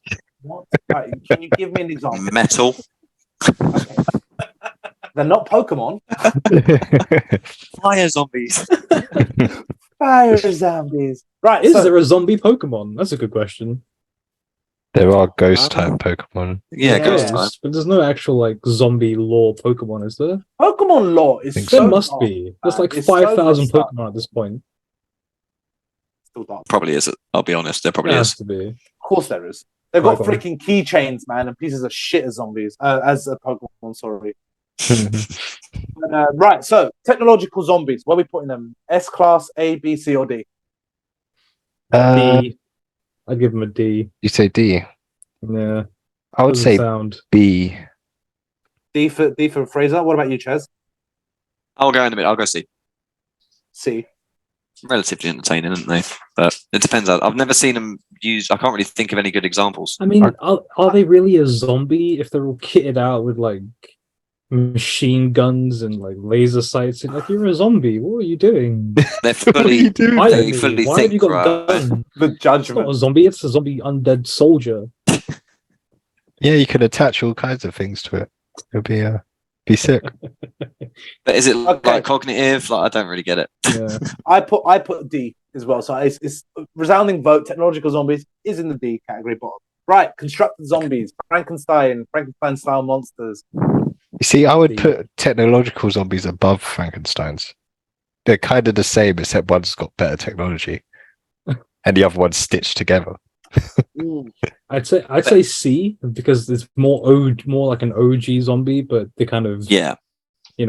What? Right, can you give me an example?
Metal.
Okay. They're not Pokemon.
Fire zombies.
Fire zombies. Right.
Is there a zombie Pokemon? That's a good question.
There are ghost type Pokemon.
Yeah, ghost type.
But there's no actual like zombie lore Pokemon, is there?
Pokemon lore is
There must be. There's like
It's
5,000
so
Pokemon at this point.
Still dark.
Probably is. I'll be honest. There probably
There
is.
has to be.
Of course there is. They've got
Pokemon.
freaking keychains, man, and pieces of shit as zombies. As a Pokemon, sorry. Right, so technological zombies. What are we putting them? S class, A, B, C, or D?
D. I'd give them a D.
You say D?
Yeah.
I would say
sound.
B.
D for Fraser. What about you, Chaz?
I'll go in a bit. I'll go C.
C.
Relatively entertaining, aren't they? But it depends. I've never seen them used. I can't really think of any good examples.
I mean, are they really a zombie if they're all kitted out with like machine guns and like laser sights? Like, you're a zombie. What are you doing?
They're fully.
Why,
They fully
why have you
think,
got
right?
guns?
The
It's not
judgment.
a zombie. It's a zombie undead soldier.
Yeah, you can attach all kinds of things to it. It'll be sick.
But is it
Okay.
like cognitive? Like I don't really get it.
Yeah.
I put D as well. So it's resounding vote. Technological zombies is in the D category bottom. Right, constructed zombies, Frankenstein style monsters.
You see, I would
D.
put technological zombies above Frankenstein's. They're kind of the same, except one's got better technology, and the other one's stitched together.
Ooh.
I'd say C because it's more like an OG zombie, but the kind of
Yeah.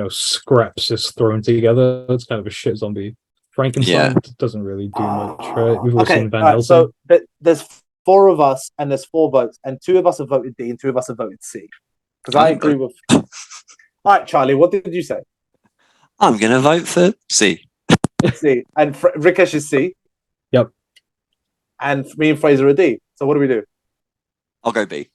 scraps is thrown together. It's kind of a shit zombie. Frankenstein doesn't really do much, right? We've all
Okay,
seen Van
all right,
Helsing.
so there's 4 of us and there's 4 votes, and 2 of us have voted D and 2 of us have voted C. Because I agree with. All right, Charlie, what did you say?
I'm gonna vote for C.
C. And Rikesh is C.
Yep.
And me and Fraser are D. So what do we do?
I'll go B.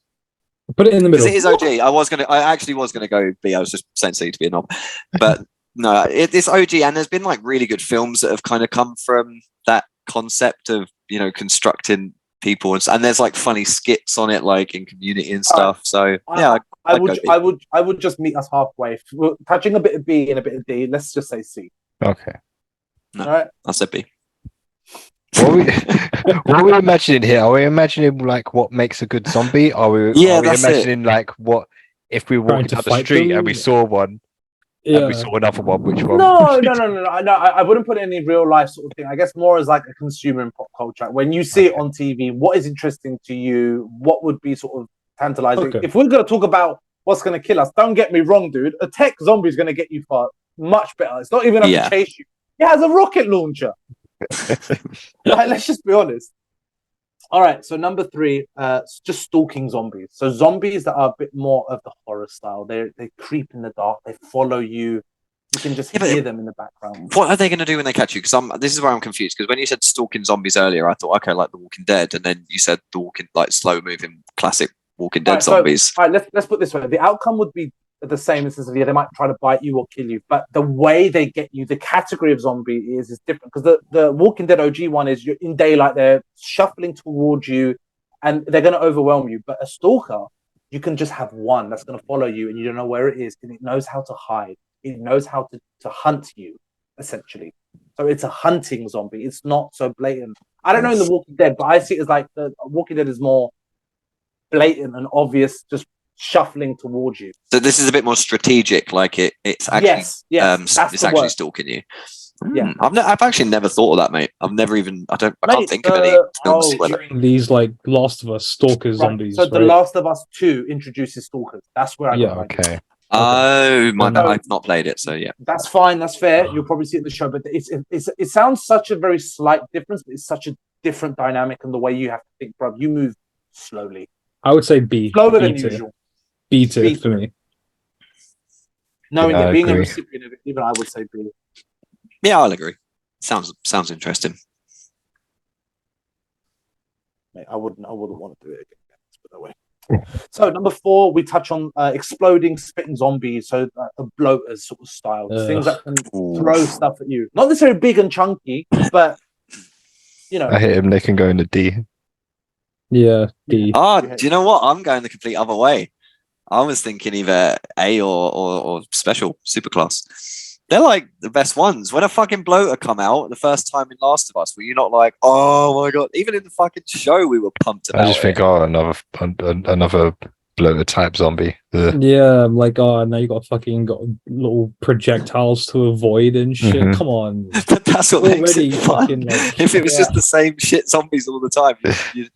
Put it in the
Because
middle.
it is OG. I actually was gonna go B. I was just saying C to be a knob. But no, it's OG, and there's been like really good films that have kind of come from that concept of constructing people, and there's like funny skits on it, like in Community and stuff. So yeah,
I
I'd go B.
would just meet us halfway. We're touching a bit of B and a bit of D. Let's just say C.
Okay.
No.
All right.
I said B.
What are we imagining here? Are we imagining like what makes a good zombie? Are we
That's
imagining like what if we were
Trying
walking
to
down the
fight
street
them?
and we saw one? And we saw another one. Which one?
No. I wouldn't put it in any real life sort of thing. I guess more as like a consumer in pop culture. When you see it on TV, what is interesting to you? What would be sort of tantalizing?
Okay.
If we're going to talk about what's going to kill us, don't get me wrong, dude. A tech zombie is going to get you far much better. It's not even going to chase you. It has a rocket launcher. Like, let's just be honest. All right, so number 3, just stalking zombies. So zombies that are a bit more of the horror style. They creep in the dark. They follow you. You can just hear them in the background.
What are they going to do when they catch you? Because this is where I'm confused. Because when you said stalking zombies earlier, I thought, okay, like The Walking Dead, and then you said the Walking, like slow moving, classic Walking Dead zombies.
All right, let's put it this way: the outcome would be the same in the sense of they might try to bite you or kill you, but the way they get you, the category of zombie is different. Because the Walking Dead OG one is you're in daylight, they're shuffling towards you, and they're going to overwhelm you. But a stalker, you can just have one that's going to follow you, and you don't know where it is, and it knows how to hide. It knows how to hunt you, essentially. So it's a hunting zombie. It's not so blatant. I don't know in the Walking Dead, but I see it as like the Walking Dead is more blatant and obvious, just shuffling towards you.
So this is a bit more strategic, like it's actually
yes,
it's actually stalking you.
Yeah,
I've actually never thought of that, mate. I've never even I can't think of any films where
these like Last of Us stalker zombies.
So The Last of Us 2 introduces stalkers. That's where I got
okay.
Oh my! I've not played it, so yeah.
That's fine. That's fair. You'll probably see it in the show, but it sounds such a very slight difference, but it's such a different dynamic in the way you have to think, bro. You move slowly.
I would say B.
Slower than usual.
B tier for me.
Knowing
Yeah,
that being
agree.
a recipient of it, even I would say B.
Yeah, I'll agree. Sounds interesting.
Mate, I wouldn't want to do it again. Let's put it that way. So number 4, we touch on exploding, spitting zombies. So a bloaters sort of style, things that can throw stuff at you. Not necessarily big and chunky, but you know.
I hit him. They can go in the D.
Yeah, D.
Do you know what? I'm going the complete other way. I was thinking either A or special superclass. They're like the best ones. When a fucking bloater come out the first time in Last of Us, were you not like, oh my god? Even in the fucking show, we were pumped about it.
I just think, another bloater type zombie. Ugh.
Yeah, I'm like, oh, now you got little projectiles to avoid and shit.
Mhm.
Come on.
But that's what makes it fun.
fucking, like,
If it was just the same shit zombies all the time, you'd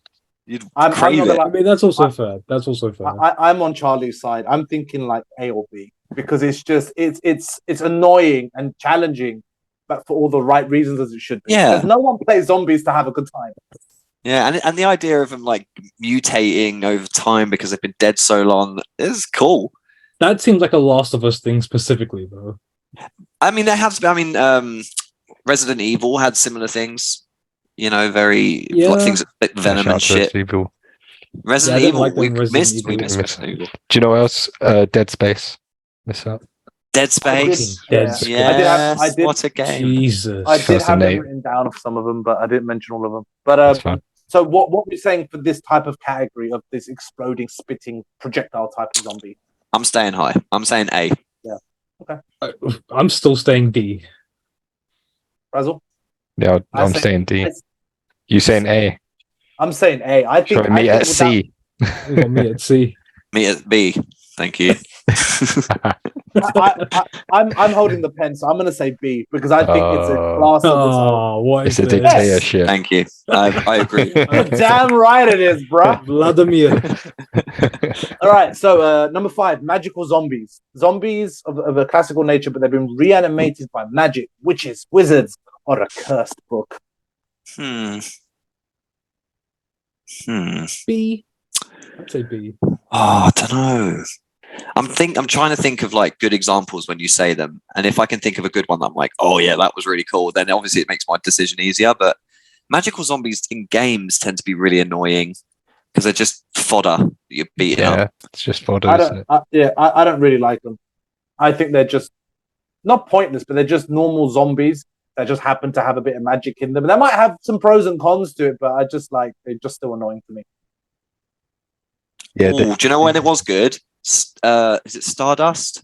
I'm
crave
not
it.
gonna
I mean, that's also fair. That's also fair.
I'm on Charlie's side. I'm thinking like A or B because it's just it's annoying and challenging, but for all the right reasons as it should be.
Yeah.
Because no one plays zombies to have a good time.
Yeah, and the idea of them like mutating over time because they've been dead so long is cool.
That seems like a Last of Us thing specifically, though.
I mean, there has been. I mean, Resident Evil had similar things. You know, very things that spit venom
Shout out
and
to
shit.
Evil.
Resident
Yeah, I didn't
Evil,
like
we
them Resident
missed
Evil.
Resident Evil.
Do you know what else? Dead Space. Miss out.
Dead Space.
Dead
Yeah.
Space.
Yes,
I did-
what a game.
Jesus.
I did have them
Fascinating.
written down of some of them, but I didn't mention all of them. But
That's fine.
so what we're saying for this type of category of this exploding, spitting projectile type of zombie?
I'm staying high. I'm saying A.
I'm still staying B.
Razzle?
Yeah, I'm
say-
saying D.
I-
You saying A?
I'm saying A. I think.
Try me
I
at
think
C.
You got me at C.
Me at B. Thank you.
I'm holding the pen, so I'm going to say B because I think it's a class of its own.
Oh, what
It's
is
a
this?
dictatorship.
Thank you. I agree.
You're damn right it is, bruh.
Vladimir.
All right, so number 5, magical zombies. Zombies of a classical nature, but they've been reanimated by magic, witches, wizards, or a cursed book.
Hmm.
B. I'd say B.
Oh, I don't know. I'm trying to think of like good examples when you say them, and if I can think of a good one, I'm like, oh yeah, that was really cool. Then obviously it makes my decision easier. But magical zombies in games tend to be really annoying because they're just fodder that you're beating
Yeah,
up.
it's just fodder,
I
isn't
don't.
it?
I don't really like them. I think they're just not pointless, but they're just normal zombies that just happen to have a bit of magic in them. And they might have some pros and cons to it, but I just like they're just still annoying to me.
Yeah,
Ooh, do you know when it was good? Is it Stardust?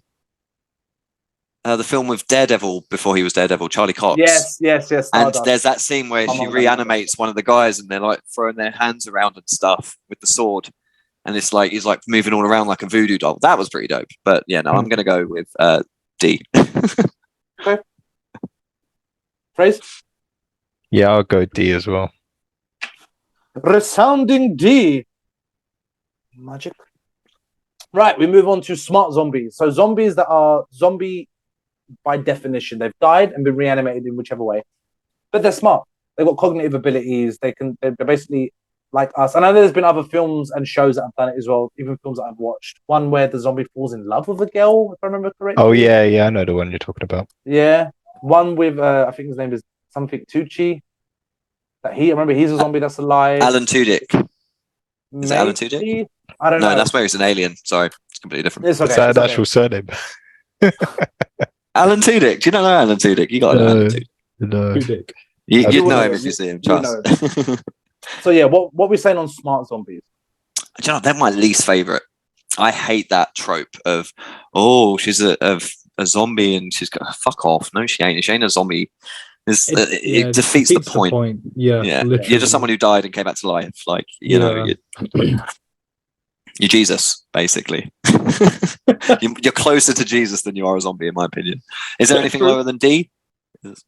The film with Daredevil before he was Daredevil, Charlie Cox.
Yes.
And
Stardust.
there's that scene where she reanimates one of the guys and they're like throwing their hands around and stuff with the sword. And it's like he's like moving all around like a voodoo doll. That was pretty dope. But yeah, no, I'm gonna go with D.
Phrase?
Yeah, I'll go D as well.
Resounding D. Magic. Right, we move on to smart zombies. So zombies that are zombie by definition. They've died and been reanimated in whichever way. But they're smart. They've got cognitive abilities. They're basically like us. And I know there's been other films and shows that have done it as well, even films that I've watched. One where the zombie falls in love with a girl, if I remember correctly.
Oh yeah, I know the one you're talking about.
Yeah. One with I think his name is something Tucci. I remember he's a zombie that's alive.
Alan Tudyk. Is it Alan Tudyk?
Maybe? I don't know.
No, that's where he's an alien. Sorry, it's completely different.
It's okay.
Is that
it's
an
okay.
actual surname?
Alan Tudyk. Do you not know Alan Tudyk? You got to know Alan Tudyk.
No.
Too big.
You'd
You
know
would
him
know
if you see him.
you would
Trust.
So yeah, what we're saying on smart zombies?
Do you know, they're my least favorite. I hate that trope of, oh, she's a zombie and she's got fuck off. No, she ain't. She ain't a zombie. It defeats the point.
Yeah,
Yeah,
literally.
you're just someone who died and came back to life. Like you know, you're Jesus, basically. You're closer to Jesus than you are a zombie, in my opinion. Is there anything lower than D?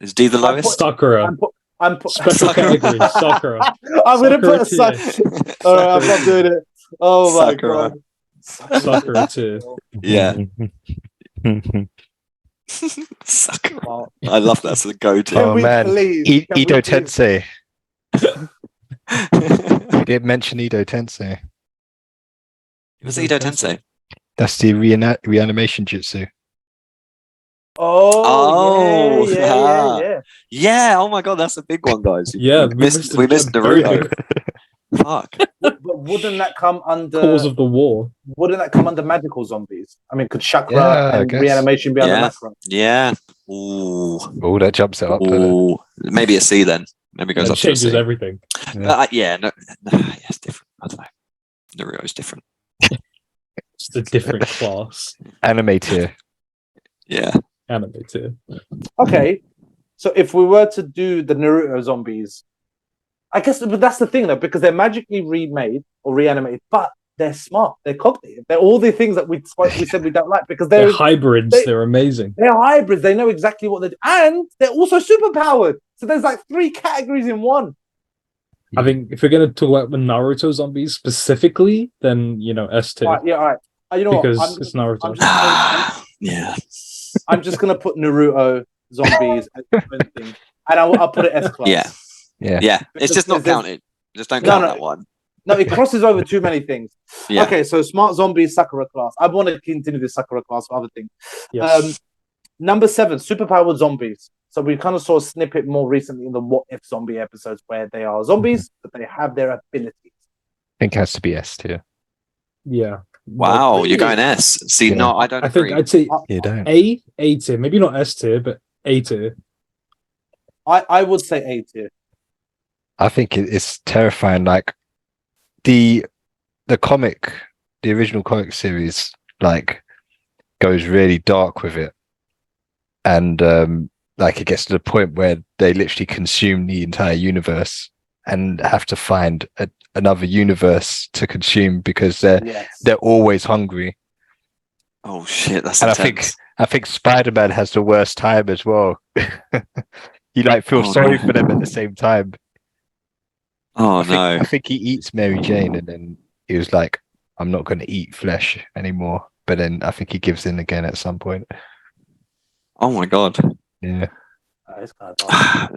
Is D the lowest?
Sakura.
I'm
Special category. Sakura.
I'm gonna put a
Sakura
All right, I'm not doing it. Oh my
Sakura.
god.
Sakura too.
Yeah. Sakura. I love that. That's the go-to.
Oh man,
please- can we
Edo
please-
Tensei. We didn't mention Edo Tensei.
What's Edo Tensei?
That's the reanimation jutsu.
Oh, yeah.
Yeah. Oh my god, that's a big one, guys.
Yeah,
we missed Naruto. Fuck.
But wouldn't that come under
Cause of the war.
Wouldn't that come under magical zombies? I mean, could chakra
Yeah, I
and
guess.
reanimation be under
Yeah.
macro?
Yeah. Ooh.
Oh, that jumps it up. Doesn't it?
Ooh. Maybe a C then. Maybe it goes
It
up to a
changes
C.
everything.
No, yeah, it's different. I don't know. Naruto's different.
It's a different class.
Anime tier.
Yeah.
Anime too.
Okay, so if we were to do the Naruto zombies, I guess, but that's the thing though, because they're magically remade or reanimated, but they're smart, they're cognitive, they're all the things that we said we don't like because
They're hybrids. They're amazing.
They're hybrids. They know exactly what they're doing, and they're also superpowered. So there's like 3 categories in one.
I think if we're going to talk about the Naruto zombies specifically, then S tier.
All right. You know
Because
what?
it's Naruto.
Yeah.
I'm just gonna put Naruto zombies as the first thing, and I'll put it S class.
Yeah.
Yeah.
It's just not
There's-
counted. Just don't
No,
count
no.
that one.
No, it crosses over too many things.
Yeah.
Okay, so smart zombies, Sakura class. I want to continue this Sakura class for other things.
Yes.
Number 7, superpowered zombies. So we kind of saw a snippet more recently in the What If zombie episodes where they are zombies, but they have their abilities.
I think it has to be S tier.
Yeah.
Wow,
Really?
you're going S. See,
Yeah.
no, I don't
I think
agree.
I'd say
You don't.
A tier. Maybe not S tier, but A tier.
I would say A tier.
I think it's terrifying. Like the original comic series, like goes really dark with it, and like it gets to the point where they literally consume the entire universe and have to find another universe to consume because
Yes.
they're always hungry.
Oh shit, that's
And
intense.
I think Spider-Man has the worst time as well. You like feel
Oh,
sorry
no.
for them at the same time.
Oh
I
no.
think he eats Mary Jane and then he was like, I'm not going to eat flesh anymore. But then I think he gives in again at some point.
Oh my god.
Yeah.
It's kind of dark.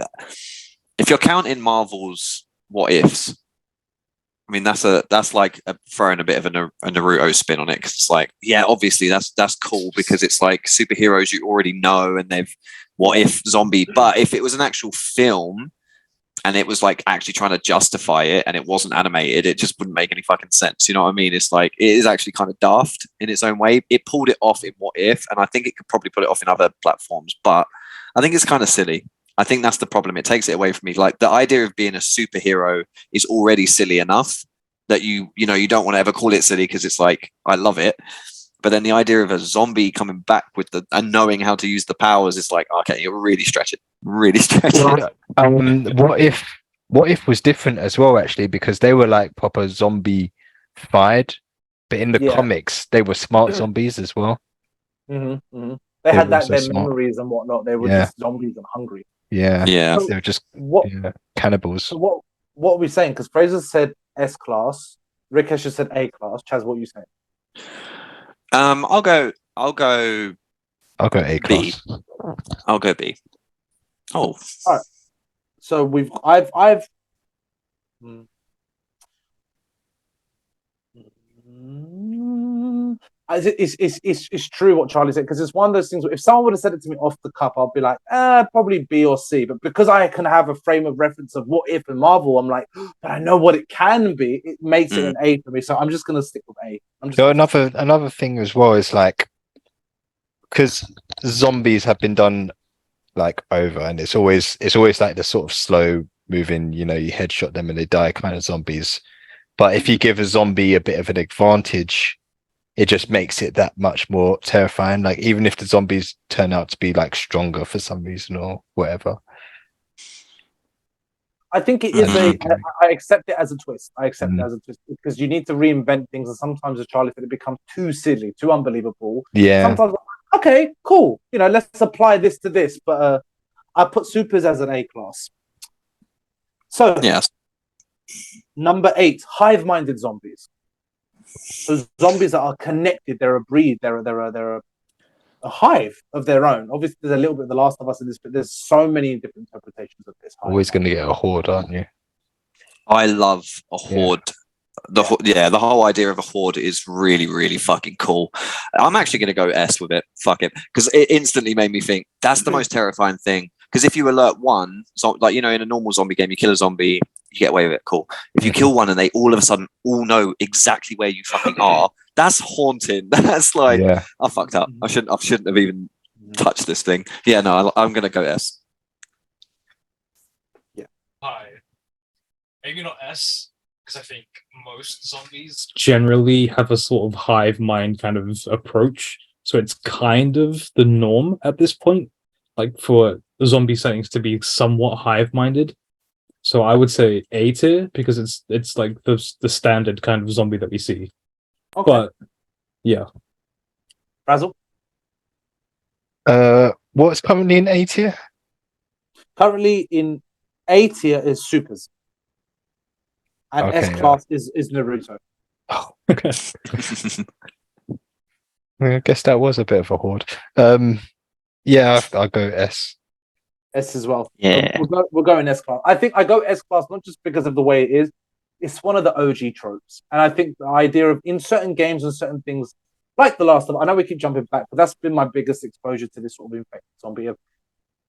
If you're counting Marvel's what ifs, I mean that's like throwing a bit of a Naruto spin on it because it's like, yeah, obviously that's cool because it's like superheroes you already know and they've what if zombie. But if it was an actual film and it was like actually trying to justify it and it wasn't animated, it just wouldn't make any fucking sense. You know what I mean? It's like it is actually kind of daft in its own way. It pulled it off in What If, and I think it could probably put it off in other platforms, but I think it's kind of silly. I think that's the problem. It takes it away from me. Like the idea of being a superhero is already silly enough that you don't want to ever call it silly because it's like, I love it. But then the idea of a zombie coming back with and knowing how to use the powers, it's like, okay, you're really stretching. Really stretching.
What if was different as well, actually, because they were like proper zombie fied, but in the
Yeah.
comics they were smart zombies as well.
They They
They
had
were
that
so
their
smart.
memories and whatnot. They were
Yeah.
just zombies and hungry.
Yeah.
Yeah.
So
They were just
what
cannibals.
so what are we saying? Because Fraser said S class, Rikesh has said A class. Chaz, what are you saying?
I'll go
I'll go A
B.
class.
I'll go B. Oh.
All right. So I've it's true what Charlie said, because it's one of those things where if someone would have said it to me off the cuff, I'd be like, probably B or C. But because I can have a frame of reference of what if in Marvel, I'm like, but I know what it can be. It makes it an A for me. So I'm just gonna stick with A.
So another thing as well is like, because zombies have been done like over, and it's always like the sort of slow moving, you headshot them and they die kind of zombies. But if you give a zombie a bit of an advantage, it just makes it that much more terrifying. Like even if the zombies turn out to be like stronger for some reason or whatever.
I think it is I accept it as a twist. I accept it as a twist because you need to reinvent things, and sometimes, as Charlie said, it becomes too silly, too unbelievable.
Yeah.
Sometimes, okay, cool. Let's apply this to this. But I put supers as an A class. So
Yes.
Number 8, hive-minded zombies. So zombies that are connected. They're a breed. They're a hive of their own. Obviously, there's a little bit of The Last of Us in this, but there's so many different interpretations of this.
Always going to get a horde, aren't you?
I love a horde. The whole idea of a horde is really, really fucking cool. I'm actually going to go S with it. Fuck it, because it instantly made me think that's the most terrifying thing. Because if you alert one, like in a normal zombie game, you kill a zombie, you get away with it. Cool. If you kill one and they all of a sudden all know exactly where you fucking are, that's haunting. That's like I fucked up. I shouldn't have even touched this thing. Yeah, no, I'm going to go S.
Yeah.
Hi. Maybe not S. Because I think most zombies generally have a sort of hive mind kind of approach. So it's kind of the norm at this point, like for the zombie settings to be somewhat hive minded. So I would say A tier because it's like the standard kind of zombie that we see.
Okay.
But yeah.
Razzle?
What's currently in A tier?
Currently in A tier is supers. And
Okay,
S class is Naruto.
Oh, okay. I guess that was a bit of a horde. Yeah, I'll go S.
S as well.
Yeah.
We're going S class. I think I go S class not just because of the way it is. It's one of the OG tropes. And I think the idea of in certain games and certain things, like The Last of Us, I know we keep jumping back, but that's been my biggest exposure to this sort of infected zombie.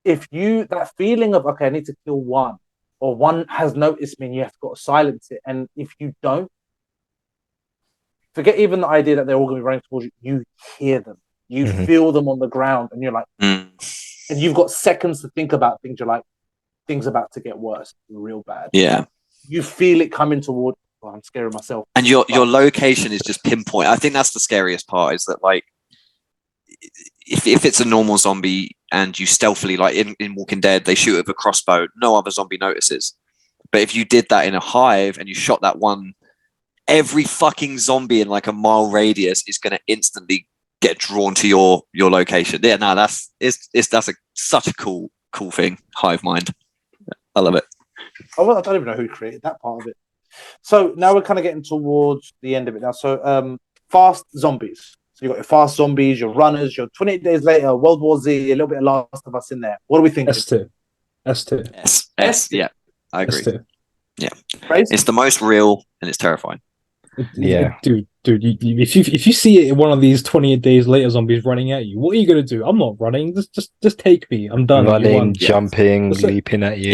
That feeling of, okay, I need to kill one, or one has noticed me and you have got to silence it. And if you don't, forget even the idea that they're all going to be running towards you. You hear them. You feel them on the ground. And you're like, and you've got seconds to think about things. You're like, things about to get worse, real bad.
Yeah.
You feel it coming toward. Oh, I'm scared of myself.
And your location is just pinpoint. I think that's the scariest part is that, like, if it's a normal zombie and you stealthily, like in Walking Dead, they shoot with a crossbow, no other zombie notices. But if you did that in a hive and you shot that one, every fucking zombie in like a mile radius is going to instantly get drawn to your location. Yeah, no, that's such a cool thing. Hive mind, I love it.
Oh, well, I don't even know who created that part of it. So now we're kind of getting towards the end of it now. So fast zombies. So you've got your fast zombies, your runners, your 28 Days Later, World War Z, a little bit of Last of Us in there. What are we thinking?
S2.
S. Yeah, I agree.
S2.
Yeah,
Praise?
it's the most real and it's terrifying.
Yeah, dude. If you see one of these 28 Days Later zombies running at you, what are you gonna do? I'm not running. Just take me. I'm done.
Running, jumping, leaping at you.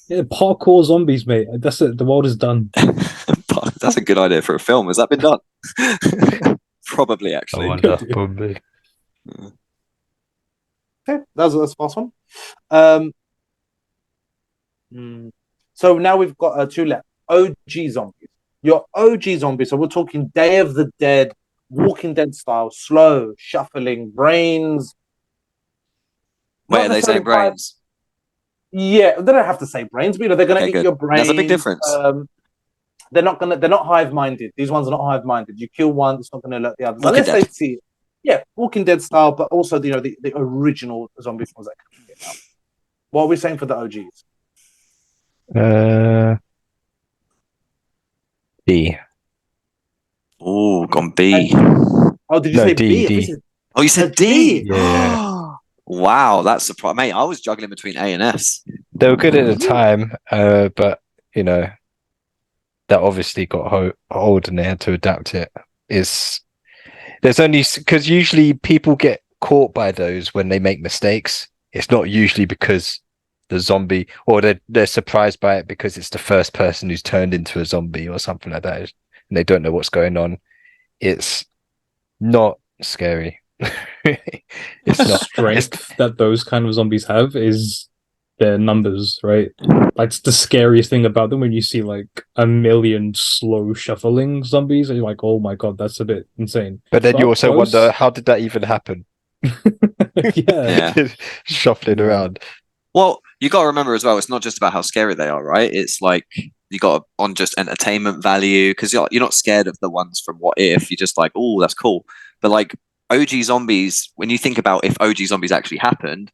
Yeah, parkour zombies, mate. That's it. The world is done.
That's a good idea for a film. Has that been done? Probably, actually.
I wonder, probably.
Okay, that's the last one. So now we've got 2 left. OG zombies. Your OG zombies. So we're talking Day of the Dead, Walking Dead style, slow, shuffling, brains.
Wait, are they saying brains?
Yeah, they don't have to say brains, but they're going to eat your brains.
There's a big difference.
They're not hive-minded. These ones are not hive-minded. You kill one, it's not going to alert the others. Unless they see it. Yeah, Walking Dead style, but also the original zombie films that came out. What are we saying for the OGs?
D.
Oh, gone B.
Oh, did you
No,
say
D,
B?
D.
If this is
Oh, you said D.
Yeah.
Wow, that's surprising, mate. I was juggling between A and S.
They were good at the time, but you know that obviously got old and they had to adapt it. There's only because usually people get caught by those when they make mistakes. It's not usually because the zombie, or they're surprised by it because it's the first person who's turned into a zombie or something like that, and they don't know what's going on. It's not scary. It's not.
Strength that those kind of zombies have is their numbers, right? That's the scariest thing about them when you see like a million slow shuffling zombies, and you're like, oh my god, that's a bit insane.
But then you
up
also
close-
wonder, how did that even happen?
yeah.
Yeah.
Shuffling around.
Well, you got to remember as well, it's not just about how scary they are, right? It's like you got on just entertainment value because you're not scared of the ones from What If. You're just like, oh, that's cool. But like OG zombies, when you think about if OG zombies actually happened,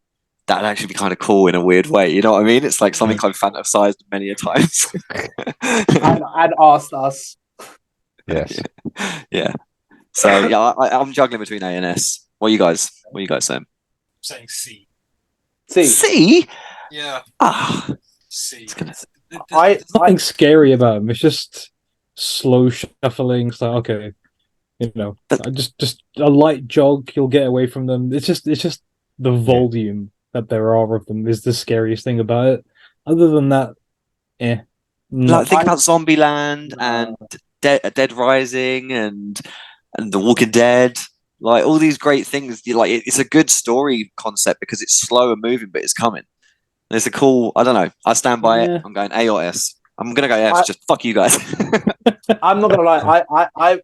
that'd actually be kind of cool in a weird way. You know what I mean? It's like something I've fantasized many a times.
and asked us.
Yes.
Yeah. So yeah, I'm juggling between A and S. What are you guys saying?
I'm saying C.
See,
C?
Yeah,
Ah,
C.
it's gonna-
There's nothing scary about them. It's just slow shuffling. It's like, okay, just a light jog, you'll get away from them. It's just the volume that there are of them is the scariest thing about it. Other than that,
like think about Zombieland and Dead Rising and The Walking Dead. Like all these great things. It's a good story concept because it's slow and moving, but it's coming. And it's a cool. I don't know. I stand by it. I'm going A or S. I'm gonna go S. Just fuck you guys.
I'm not gonna lie.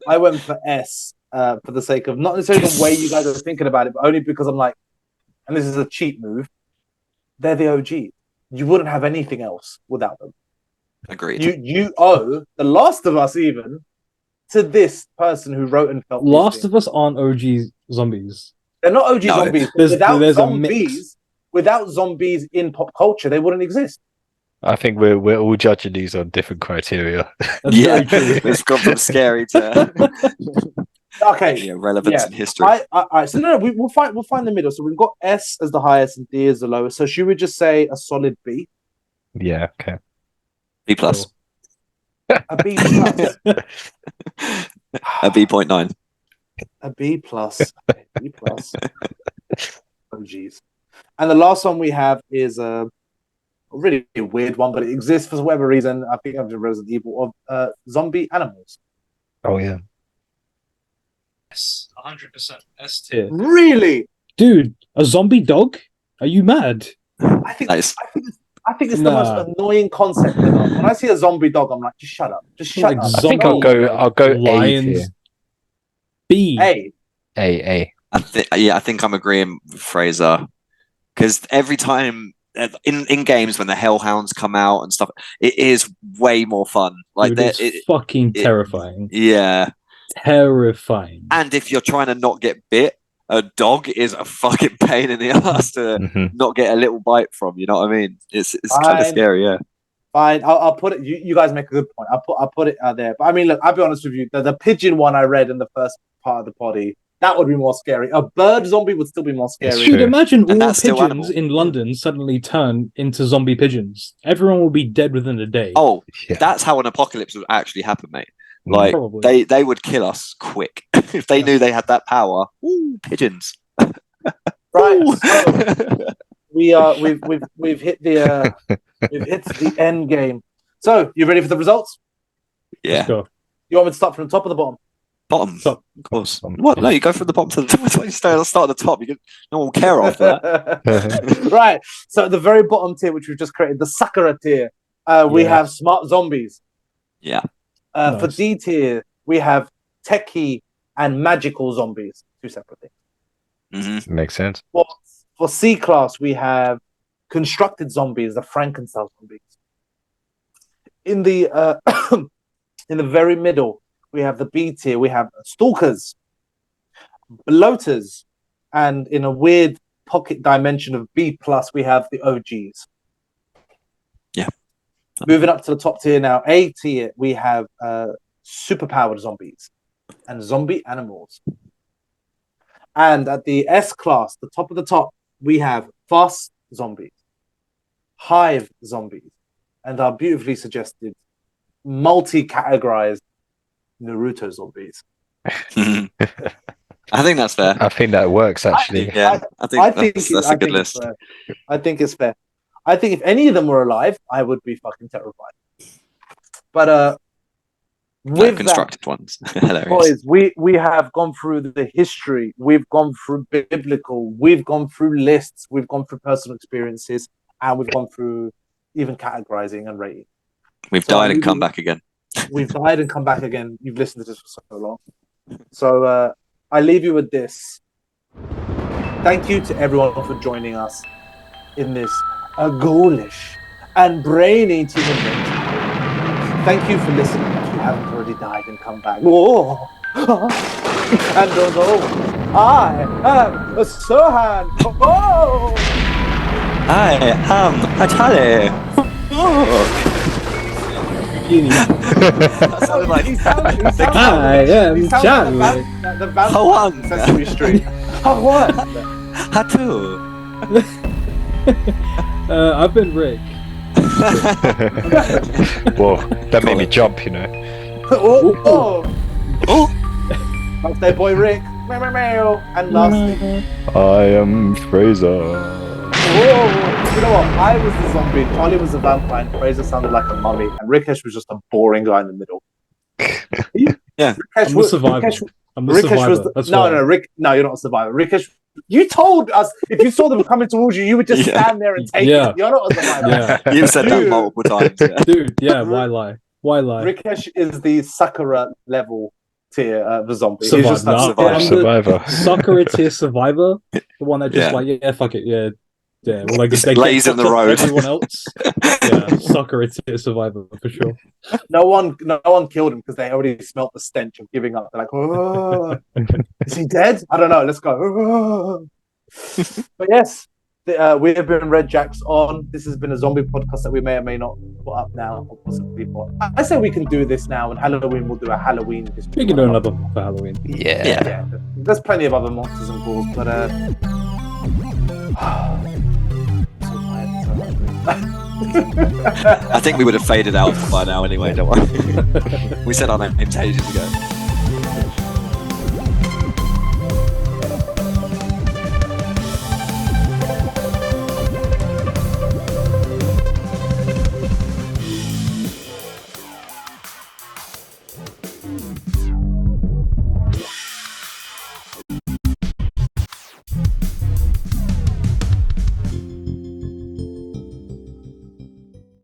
I went for S for the sake of not necessarily the way you guys are thinking about it, but only because I'm like, and this is a cheap move. They're the OG. You wouldn't have anything else without them.
Agreed.
You owe The Last of Us even to this person who wrote and felt.
Last of Us aren't OG zombies.
They're not OG zombies. Without zombies in pop culture, they wouldn't exist.
I think we're all judging these on different criteria.
That's
Yeah,
very true.
it's gone from scary to
Okay.
relevance in history.
All right. So we'll find the middle. So we've got S as the highest and D as the lowest. So should we just say a solid B?
Yeah. Okay.
B plus.
A B plus.
A B.9.
A B plus. B plus. Oh geez. And the last one we have is a really weird one, but it exists for whatever reason. I think of the Resident Evil of zombie animals.
Oh yeah.
S. 100% S tier.
Really?
Dude, a zombie dog? Are you mad?
I think
Nice.
it's the most annoying concept ever. When I see a zombie dog, I'm like, just shut up. Just shut up.
I think I'll go
lions.
A tier.
B.
A.
I think I'm agreeing with Fraser because every time in games when the Hellhounds come out and stuff, it is way more fun. Like
Dude, it's fucking terrifying.
Yeah,
terrifying.
And if you're trying to not get bit, a dog is a fucking pain in the ass to not get a little bite from. You know what I mean? It's kind of scary. Yeah.
Fine, I'll put it. You guys make a good point. I'll put it out there. But I mean, look, I'll be honest with you. The pigeon one I read in the first part of the poddy, that would be more scary. A bird zombie would still be more scary.
Dude, imagine all pigeons in London suddenly turn into zombie pigeons. Everyone will be dead within a day.
Oh, that's how an apocalypse would actually happen, mate. Like they would kill us quick if they knew they had that power. Ooh, pigeons.
Right. So we've hit the end game. So you ready for the results?
Yeah.
You want me to start from the top or the bottom?
Bottom, of course. What? No, you go from the bottom to the top. You start at the top. No one will care after that.
Right. So at the very bottom tier, which we've just created, the Sakura tier, we have smart zombies.
Yeah.
For D tier, we have techie and magical zombies. Two separate things.
Makes sense.
For C class, we have constructed zombies, the Frankenstein zombies. In the in the very middle, we have the B tier. We have stalkers. bloaters, and in a weird pocket dimension of B+, we have the OGs.
Yeah.
Moving up to the top tier now, A tier, we have superpowered zombies and zombie animals. And at the S class, the top of the top, we have fast zombies, hive zombies, and our beautifully suggested multi-categorized Naruto zombies.
I think that's fair.
I think that works actually.
Yeah, I think that's a good list.
I think it's fair. I think if any of them were alive, I would be fucking terrified. But with
constructed ones.
Hilarious. Boys, we have gone through the history, we've gone through biblical, we've gone through lists, we've gone through personal experiences, and we've gone through even categorizing and rating.
We've died and come back again.
We've died and come back again. You've listened to this for so long. So I leave you with this. Thank you to everyone for joining us in this ghoulish and brain-eating adventure. Thank you for listening. If you haven't already died and come back. Whoa! And although I am a Sohan, oh!
I am a Tally.
I am Charlie.
The band Sesame Street. What?
Hatu.
I've been Rick.
Whoa, that made me jump, you know.
That's their boy Rick. And lastly,
I am Fraser.
Whoa! You know what? I was the zombie, Charlie was the vampire, and Fraser sounded like a mummy, and Rikesh was just a boring guy in the middle.
Yeah.
I'm the survivor. I'm the survivor.
Rick. No, you're not a survivor. Rikesh, you told us if you saw them coming towards you, you would just stand there and take it. You're not a survivor.
Yeah. You've said that multiple times. Yeah.
Dude, yeah, why lie? Why lie?
Rikesh is the Sakura level tier the zombie.
Survivor.
He's just
Survivor.
Sakura tier survivor. The one that just fuck it, yeah. Yeah, well, like they
lays in the road.
Everyone else, yeah, Sakura tier survivor for sure.
No one killed him because they already smelt the stench of giving up. They're like, oh, is he dead? I don't know. Let's go. Oh. But yes, we have been Red Jacks on. This has been a zombie podcast that we may or may not put up now, or possibly put. I say we can do this now, and Halloween we'll do a Halloween.
We can do another for Halloween.
Yeah. There's plenty of other monsters and ghouls, but
I think we would have faded out by now anyway, don't worry. We said our names ages ago.